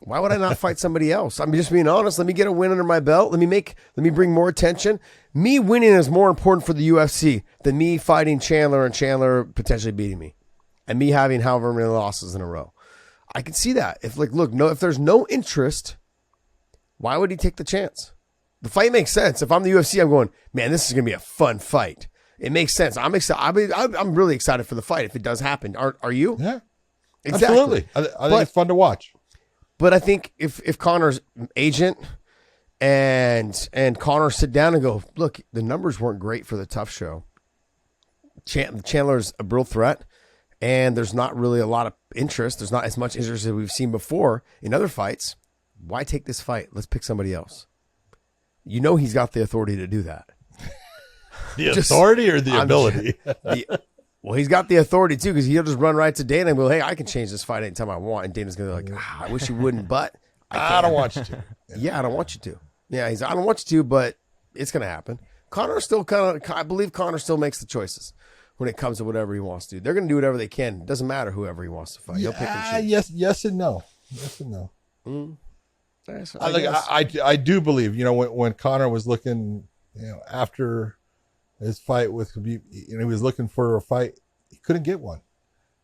Why would I not fight somebody else? I'm just being honest. Let me get a win under my belt. Let me bring more attention. Me winning is more important for the UFC than me fighting Chandler and Chandler potentially beating me and me having however many losses in a row. I can see that. If there's no interest, why would he take the chance? The fight makes sense. If I'm the UFC, I'm going, man, this is going to be a fun fight. It makes sense. I'm excited. I'm really excited for the fight if it does happen. Are you? Yeah, exactly. Absolutely. I think it's fun to watch. But I think if Conor's agent and Conor sit down and go, look, the numbers weren't great for the Tough Show. Chandler's a real threat, and there's not really a lot of interest. There's not as much interest as we've seen before in other fights. Why take this fight? Let's pick somebody else. You know he's got the authority to do that. The authority or the ability? Well, he's got the authority, too, because he'll just run right to Dana and go, hey, I can change this fight anytime I want. And Dana's going to be like, I wish you wouldn't, but I don't want you to. Yeah, I don't want you to. Yeah, I don't want you to, but it's going to happen. Conor still I believe Conor still makes the choices when it comes to whatever he wants to do. They're going to do whatever they can. It doesn't matter whoever he wants to fight. He'll pick and choose. Yes and no. Yes and no. I do believe, when Conor was looking, after his fight with Khabib, he was looking for a fight. He couldn't get one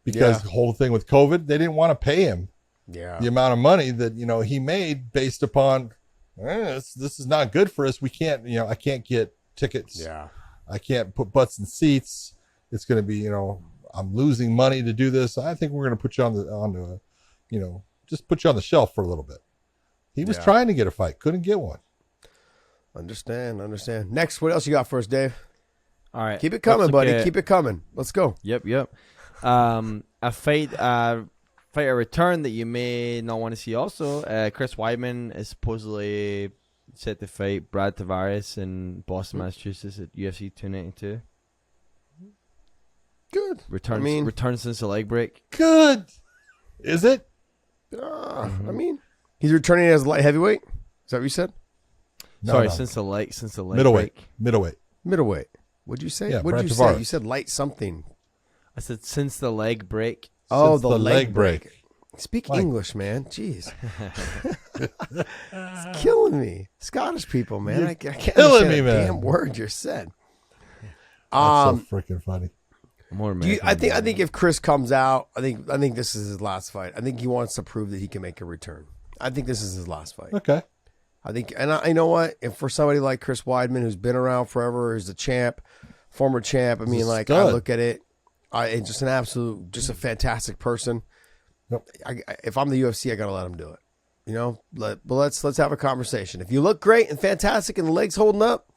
because the whole thing with COVID, they didn't want to pay him the amount of money that, he made based upon, this is not good for us. We can't, I can't get tickets. Yeah. I can't put butts in seats. It's going to be, I'm losing money to do this. I think we're going to put you just put you on the shelf for a little bit. He was trying to get a fight. Couldn't get one. Understand. Next, what else you got for us, Dave? All right. Keep it coming, buddy. Keep it coming. Let's go. Yep. A fighter return that you may not want to see also. Chris Weidman is supposedly set to fight Brad Tavares in Boston, Massachusetts at UFC 292. Good. Return since the leg break. Good. Is it? I mean, he's returning as light heavyweight. Is that what you said? No. Since the leg middleweight. break. Middleweight. What'd you say? Yeah, What did you say? You said light something. I said since the leg break. Oh, Since the leg break. break. Speak Like- English, man. Jeez. It's killing me. Scottish people, man. I can't killing understand me, a man. damn word you said. That's so freaking funny. More Do you, American. I think if Chris comes out, I think this is his last fight. I think he wants to prove that he can make a return. I think this is his last fight. Okay. I think, and I know what, if for somebody like Chris Weidman, who's been around forever, who's a champ, former champ, I mean, a like I stud. look at it, and just an absolute, just a fantastic person. Yep. If I'm the UFC, I gotta let him do it. You know, but let's have a conversation. If you look great and fantastic, and the leg's holding up,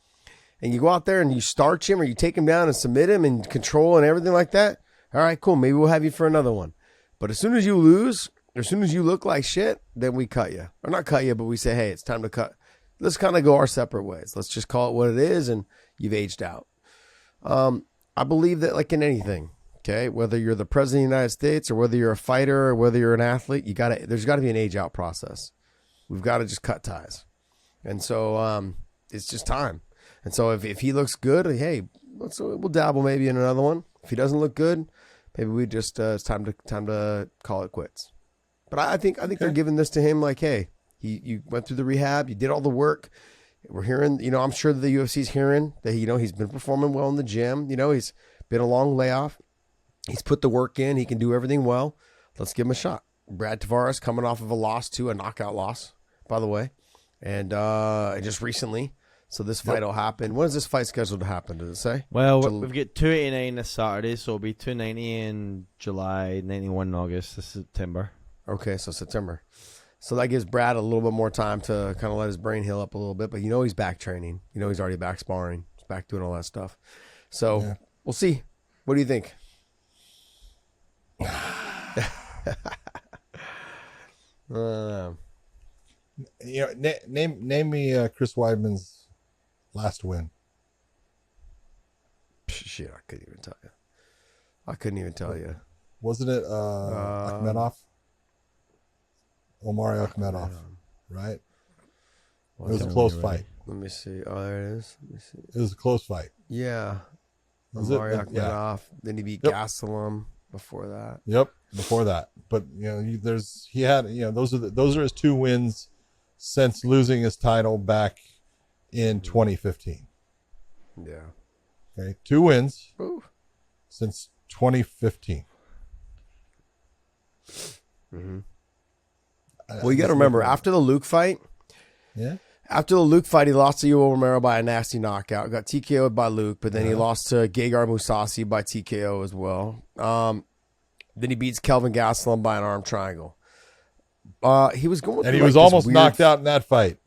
and you go out there and you starch him or you take him down and submit him and control and everything like that, all right, cool. Maybe we'll have you for another one. But as soon as you lose, as soon as you look like shit, then we cut you. Or not cut you, but we say, hey, it's time to cut. Let's kind of go our separate ways. Let's just call it what it is, and you've aged out. I believe that, like in anything, okay, whether you're the president of the United States or whether you're a fighter or whether you're an athlete, there's got to be an age out process. We've got to just cut ties. And so it's just time. And so if he looks good, hey, we'll dabble maybe in another one. If he doesn't look good, maybe we just it's time to call it quits. But I think they're giving this to him like, hey, you went through the rehab, you did all the work. We're hearing, I'm sure that the UFC's hearing that he's been performing well in the gym. He's been a long layoff. He's put the work in. He can do everything well. Let's give him a shot. Brad Tavares coming off of a knockout loss, by the way, and just recently. So this fight will happen. When is this fight scheduled to happen? Does it say? Well, we've got 289 this Saturday, so it'll be 290 in July, 91 in August, this September. Okay, so September. So that gives Brad a little bit more time to kind of let his brain heal up a little bit. But he's back training. He's already back sparring. He's back doing all that stuff. So we'll see. What do you think? Name me Chris Weidman's last win. Shit, I couldn't even tell you. Wasn't it Akhmedov? Omari Akhmedov, right? It was a close fight. Let me see. Oh, there it is. Let me see. It was a close fight. Yeah. Was it? Omari Akhmedov. Yeah. Then he beat Yep. Gastelum before that. Yep, before that. But those are his two wins since losing his title back in 2015. Yeah. Okay, 2 wins Ooh. since 2015. Mm-hmm. Well, you got to remember, after the Luke fight, he lost to Yoel Romero by a nasty knockout. Got TKO'd by Luke, but then he lost to Gegard Mousasi by TKO as well. Then he beats Kelvin Gastelum by an arm triangle. He was going, and he was almost knocked out in that fight.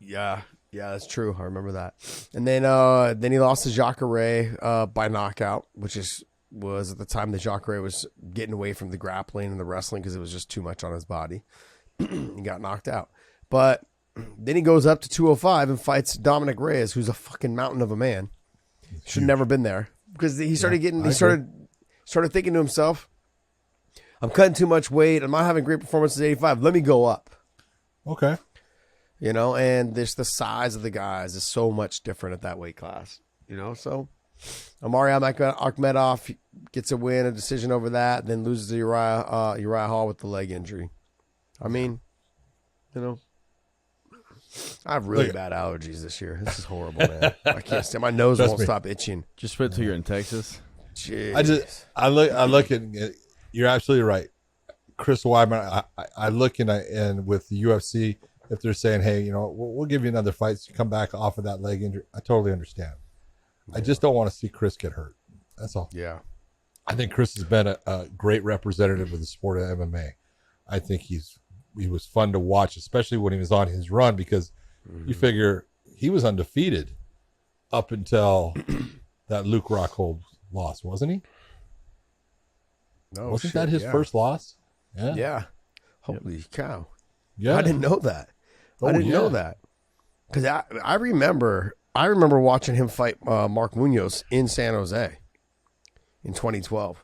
Yeah, that's true. I remember that. And then he lost to Jacare by knockout, which was at the time that Jacare was getting away from the grappling and the wrestling because it was just too much on his body. He got knocked out. But then he goes up to 205 and fights Dominic Reyes, who's a fucking mountain of a man. Should have never been there because he started started thinking to himself, I'm cutting too much weight. I'm not having great performances at 85. Let me go up. Okay. And there's the size of the guys is so much different at that weight class. So Omari Akhmedov gets a win, a decision over that, then loses to Uriah Hall with the leg injury. I mean, I have really bad allergies this year. This is horrible, man. I can't stand. My nose won't stop itching. Just wait till you're in Texas. Jeez. I look at. You're absolutely right, Chris Weidman. I look and with the UFC, if they're saying, hey, we'll give you another fight, so you come back off of that leg injury, I totally understand. I just don't want to see Chris get hurt. That's all. Yeah. I think Chris has been a great representative of the sport of MMA. I think he was fun to watch, especially when he was on his run, because you figure he was undefeated up until that Luke Rockhold loss, wasn't he? No, wasn't that his first loss? Yeah. Holy cow. Yeah. I didn't know that. I didn't know that. Because I remember watching him fight Mark Munoz in San Jose in 2012.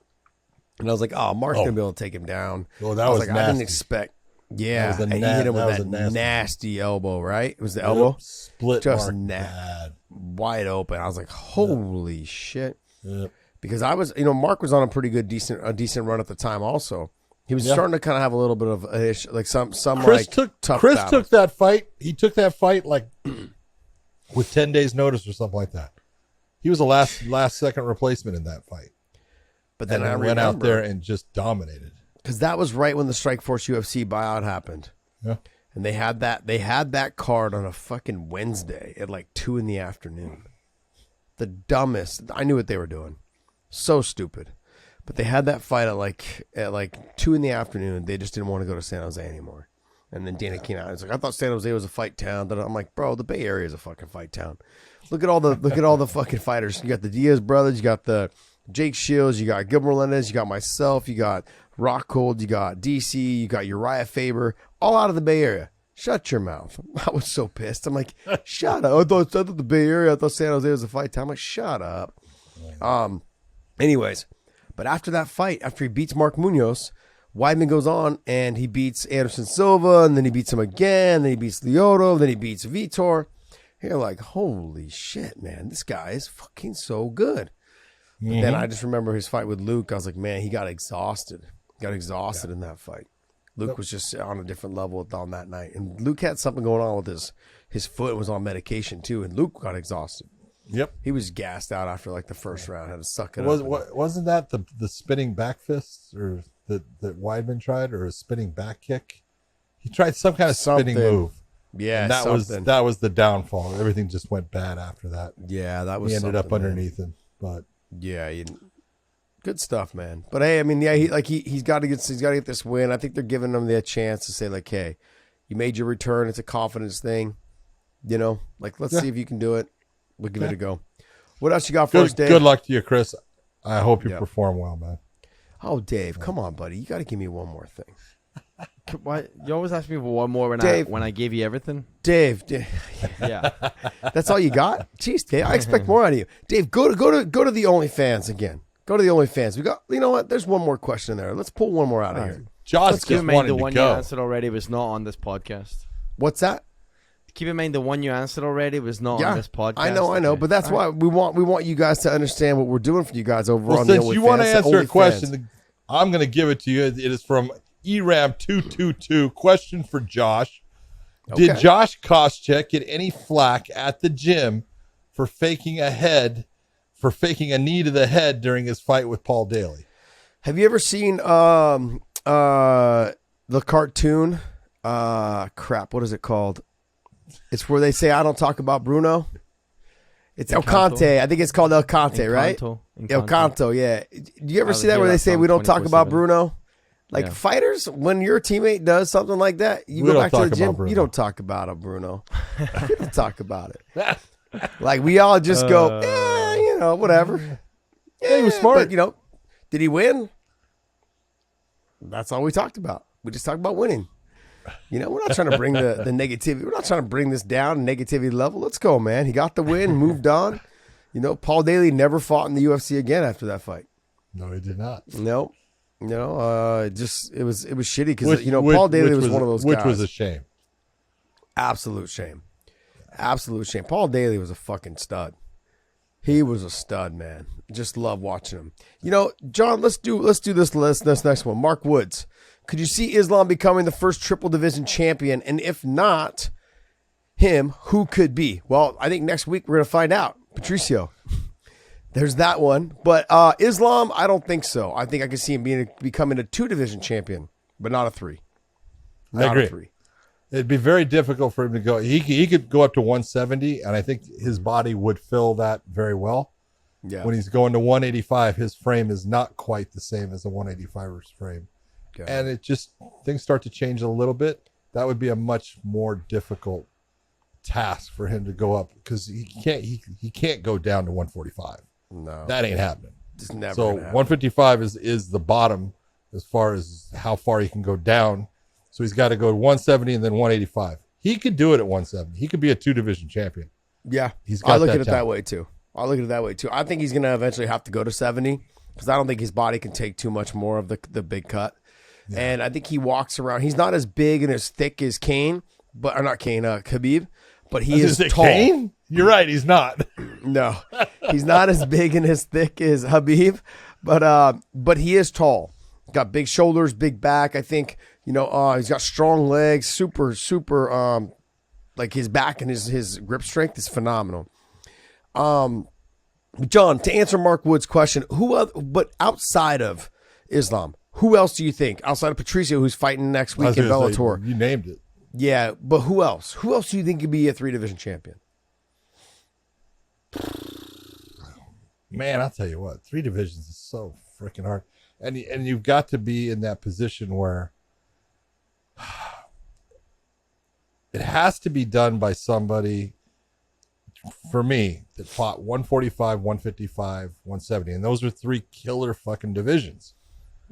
And I was like, Mark's going to be able to take him down. Well, that I was was like, nasty. I didn't expect. Yeah. And he hit him with that that nasty elbow, right? It was the elbow? Split Just Mark bad. wide open. I was like, holy shit. Yep. because I was, Mark was on a pretty good, decent run at the time. Also, he was starting to kind of have a little bit of a issue, like some Chris tough Chris battles. took that fight. He took that fight like with 10 days notice or something like that. He was a last second replacement in that fight. But then I went out there and just dominated. Because that was right when the Strikeforce UFC buyout happened. Yeah. And they had that card on a fucking Wednesday at like 2 p.m. The dumbest. I knew what they were doing. So stupid. But they had that fight at like 2 p.m. They just didn't want to go to San Jose anymore. And then Dana came out and was like, I thought San Jose was a fight town. I'm like, bro, the Bay Area is a fucking fight town. Look at all the fucking fighters. You got the Diaz brothers, you got the Jake Shields, you got Gilbert Melendez, you got myself, you got Rockhold, you got DC, you got Uriah Faber, all out of the Bay Area. Shut your mouth. I was so pissed. I'm like, shut up. I thought the Bay Area, I thought San Jose was a fight town. I'm like, shut up. Anyways, but after that fight, after he beats Mark Munoz, Weidman goes on and he beats Anderson Silva, and then he beats him again, then he beats Lyoto, then he beats Vitor. You're like, holy shit, man, this guy is fucking so good. But then I just remember his fight with Luke. I was like, man, he got exhausted. In that fight. Luke was just on a different level on that night. And Luke had something going on with his foot, was on medication too, and Luke got exhausted. Yep. He was gassed out after like the first round, had to suck it up. Wasn't that the spinning back fists or that Weidman tried, or a spinning back kick? He tried some kind of spinning move. Yeah, and that was the downfall. Everything just went bad after that. Yeah, that was. He ended up underneath him, but yeah, good stuff, man. But hey, I mean, yeah, he's got to get this win. I think they're giving him the chance to say like, hey, you made your return. It's a confidence thing, Like, let's see if you can do it. We'll give it a go. What else you got for us, Dave? Good luck to you, Chris. I hope you perform well, man. Oh, Dave, come on, buddy. You got to give me one more thing. Why you always ask me for one more when I gave you everything? Dave, Yeah. that's all you got? Jeez, Dave, I expect more out of you. Dave, go to the OnlyFans again. Go to the OnlyFans. We got. You know what? There's one more question in there. Let's pull one more out of here. Josh Let's keep just in mind wanted the to one you go. answered already was not on this podcast. What's that? Keep in mind the one you answered already was not on this podcast. I know, Okay. but that's why we want you guys to understand what we're doing for you guys over Well, on the OnlyFans. since you want to answer a OnlyFans. question, I'm going to give it to you. It is from ERAM222. Question for Josh. Okay. Did Josh Koscheck get any flack at the gym for faking a knee to the head during his fight with Paul Daly? Have you ever seen the cartoon? What is it called? It's where they say, I don't talk about Bruno. It's El Conte. I think it's called El Conte, right? El Canto, yeah. Do you ever see that where they say we don't talk about Bruno? Like fighters, when your teammate does something like that, you go back to the gym, you don't talk about it, Bruno. You don't talk about it. Like we all just go, whatever. Yeah, he was smart. But, did he win? That's all we talked about. We just talked about winning. We're not trying to bring the negativity. We're not trying to bring this down negativity level. Let's go, man. He got the win, moved on. Paul Daly never fought in the UFC again after that fight. No, he did not. No. It was shitty because Paul Daly was one of those guys. Which was a shame. Absolute shame. Paul Daly was a fucking stud. He was a stud, man. Just love watching him. John, let's do this next one. Mark Woods. Could you see Islam becoming the first triple division champion? And if not him, who could be? Well, I think next week we're going to find out. Patricio. There's that one. But Islam, I don't think so. I think I could see him becoming a 2-division champion, but not a 3. I agree. It'd be very difficult for him to go. He could go up to 170, and I think his body would fill that very well. Yeah. When he's going to 185, his frame is not quite the same as a 185er's frame. Okay. And it just, things start to change a little bit. That would be a much more difficult task for him to go up because he can't go down to 145. No, that ain't happening. It's never. So 155 is the bottom as far as how far he can go down. So he's got to go to 170 and then 185. He could do it at 170. He could be a 2-division champion. Yeah, he's got. I look at it that way too. I think he's going to eventually have to go to 70 because I don't think his body can take too much more of the big cut. Yeah. And I think he walks around. He's not as big and as thick as Khabib, but he is tall. Kane? You're right. He's not. No, he's not as big and as thick as Khabib, but he is tall. Got big shoulders, big back. I think, he's got strong legs, super, like his back and his grip strength is phenomenal. John, to answer Mark Wood's question, but outside of Islam, who else do you think, outside of Patricio, who's fighting next week in Bellator? You named it. Yeah, but who else? Who else do you think could be a 3-division champion? Man, I'll tell you what, 3 divisions is so freaking hard. And you've got to be in that position where it has to be done by somebody, for me, that fought 145, 155, 170. And those are 3 killer fucking divisions.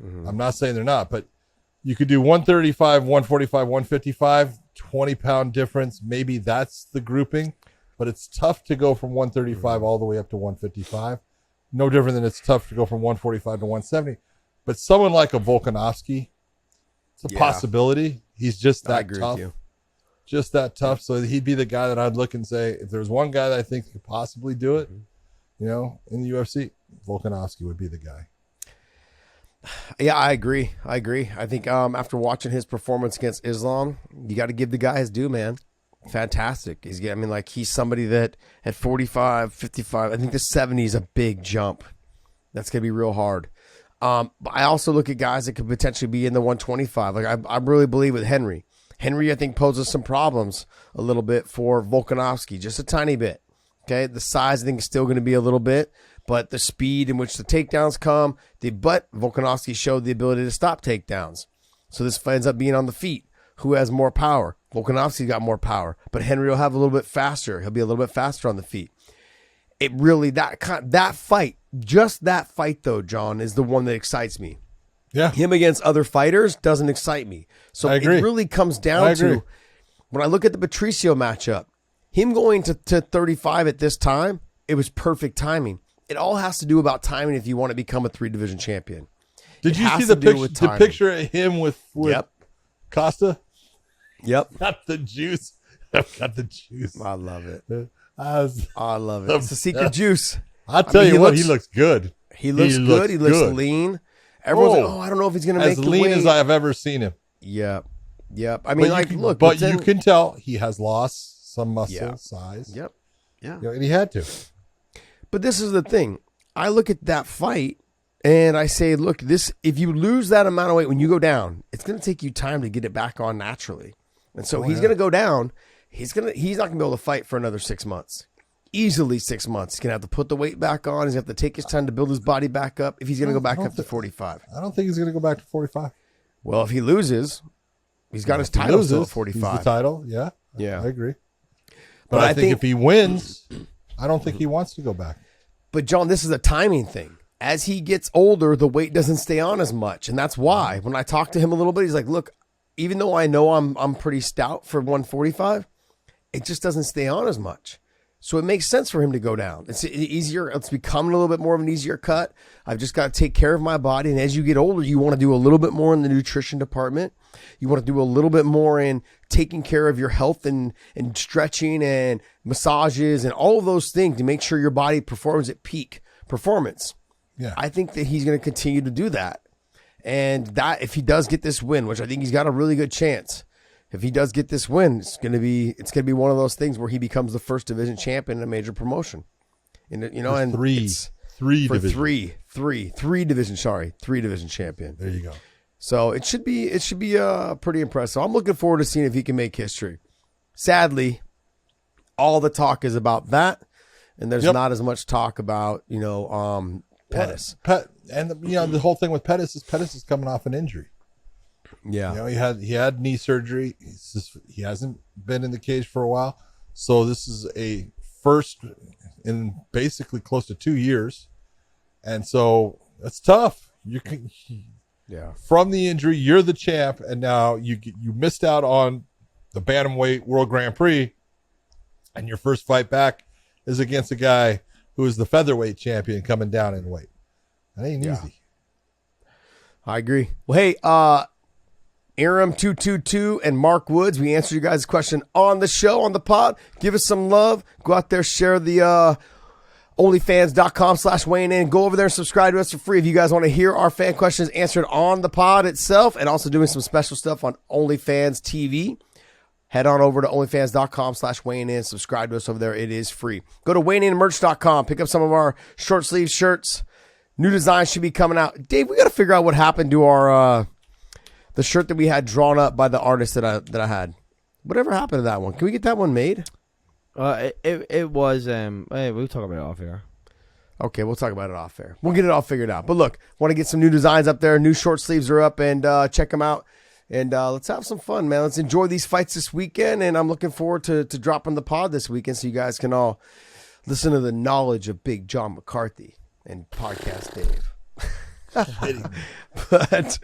Mm-hmm. I'm not saying they're not, but you could do 135, 145, 155, 20-pound difference. Maybe that's the grouping. But it's tough to go from 135 all the way up to 155. No different than it's tough to go from 145 to 170. But someone like a Volkanovski, it's a possibility. He's just that tough. Just that tough. So he'd be the guy that I'd look and say, if there's one guy that I think could possibly do it, in the UFC, Volkanovski would be the guy. Yeah, I agree. I think after watching his performance against Islam, you got to give the guy his due, man. Fantastic. He's somebody that at 45, 55, I think the 70 is a big jump. That's going to be real hard. But I also look at guys that could potentially be in the 125. Like I really believe with Henry. Henry, I think, poses some problems a little bit for Volkanovski, just a tiny bit. Okay, the size I think is still going to be a little bit, but the speed in which the takedowns come, but Volkanovski showed the ability to stop takedowns. So this ends up being on the feet. Who has more power? Volkanovski's got more power, but Henry will have a little bit faster. He'll be a little bit faster on the feet. It really, that fight, just that fight though, John, is the one that excites me. Yeah. Him against other fighters doesn't excite me. So it really comes down to, when I look at the Patricio matchup, him going to 35 at this time, it was perfect timing. It all has to do about timing if you want to become a 3-division champion. Did you see the picture of him with Costa? Yep. Got the juice. I've got the juice. I love it. I love it. It's the secret juice. I'll tell you what, he looks good. He looks good. He looks lean. Everyone's like, I don't know if he's going to make the weight. As lean as I have ever seen him. Yep. I But mean, you can tell he has lost some muscle size. Yep. Yeah. And he had to. But this is the thing. I look at that fight and I say, look, if you lose that amount of weight when you go down, it's going to take you time to get it back on naturally. And so he's going to go down. He's not going to be able to fight for another 6 months. Easily 6 months. He's going to have to put the weight back on. He's going to have to take his time to build his body back up if he's going to go back up to 45. I don't think he's going to go back to 45. Well, if he loses, he's got his title still at 45. He's the title, yeah. I agree. But I think if he wins, I don't think he wants to go back. But, John, this is a timing thing. As he gets older, the weight doesn't stay on as much. And that's why when I talk to him a little bit, he's like, look, even though I know I'm pretty stout for 145, it just doesn't stay on as much. So it makes sense for him to go down. It's easier. It's becoming a little bit more of an easier cut. I've just got to take care of my body. And as you get older, you want to do a little bit more in the nutrition department. You want to do a little bit more in taking care of your health and stretching and massages and all of those things to make sure your body performs at peak performance. Yeah. I think that he's going to continue to do that. And that if he does get this win, which I think he's got a really good chance, if he does get this win, it's going to be one of those things where he becomes the first division champion in a major promotion. And three division champion. There you go. So it should be pretty impressive. I'm looking forward to seeing if he can make history. Sadly, all the talk is about that, and there's not as much talk about Pettis. The whole thing with Pettis is coming off an injury. Yeah. He had knee surgery. He hasn't been in the cage for a while. So this is a first in basically close to 2 years. And so that's tough. From the injury, you're the champ, and now you missed out on the Bantamweight World Grand Prix, and your first fight back is against a guy who is the featherweight champion coming down in weight. That ain't easy. I agree. Well, hey, Aram222 and Mark Woods. We answered you guys' question on the show, on the pod. Give us some love. Go out there, share the onlyfans.com/weighing in. Go over there and subscribe to us for free if you guys want to hear our fan questions answered on the pod itself, and also doing some special stuff on OnlyFans TV. Head on over to onlyfans.com/weighing in. Subscribe to us over there. It is free. Go to weighingInmerch.com. Pick up some of our short sleeve shirts. New designs should be coming out. Dave, we got to figure out what happened to our the shirt that we had drawn up by the artist that I had. Whatever happened to that one? Can we get that one made? It was hey, we'll talk about it off here. Okay, we'll talk about it off air. We'll get it all figured out. But look, want to get some new designs up there. New short sleeves are up, and check them out. And let's have some fun, man. Let's enjoy these fights this weekend. And I'm looking forward to dropping the pod this weekend so you guys can all listen to the knowledge of Big John McCarthy and Podcast Dave. But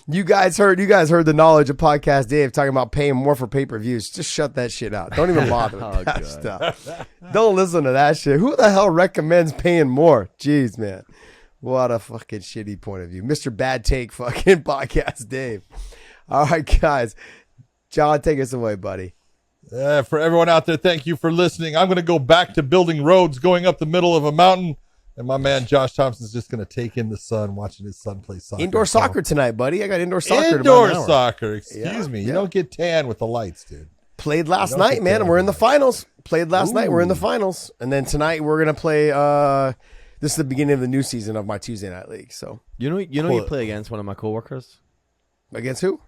you guys heard the knowledge of Podcast Dave talking about paying more for pay-per-views. Just shut that shit out. Don't even bother with that stuff. Don't listen to that shit. Who the hell recommends paying more? Jeez, man. What a fucking shitty point of view. Mr. Bad Take fucking Podcast Dave. All right, guys. John, take us away, buddy. For everyone out there, thank you for listening. I'm going to go back to building roads going up the middle of a mountain. And my man Josh Thompson's just going to take in the sun, watching his son play soccer. Indoor soccer tonight, buddy. I got indoor soccer. Indoor soccer. Excuse me. Yeah. You don't get tan with the lights, dude. Played last night, man, and we're in the finals. Played last night. We're in the finals. And then tonight we're going to play this is the beginning of the new season of my Tuesday night league. So you play against one of my coworkers. Against who?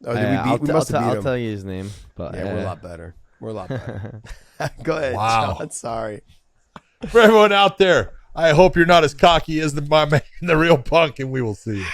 Oh, did we must have beat him. I'll tell you his name. But yeah, we're a lot better. Go ahead, wow. John. Sorry. For everyone out there, I hope you're not as cocky as my man, the real punk, and we will see you.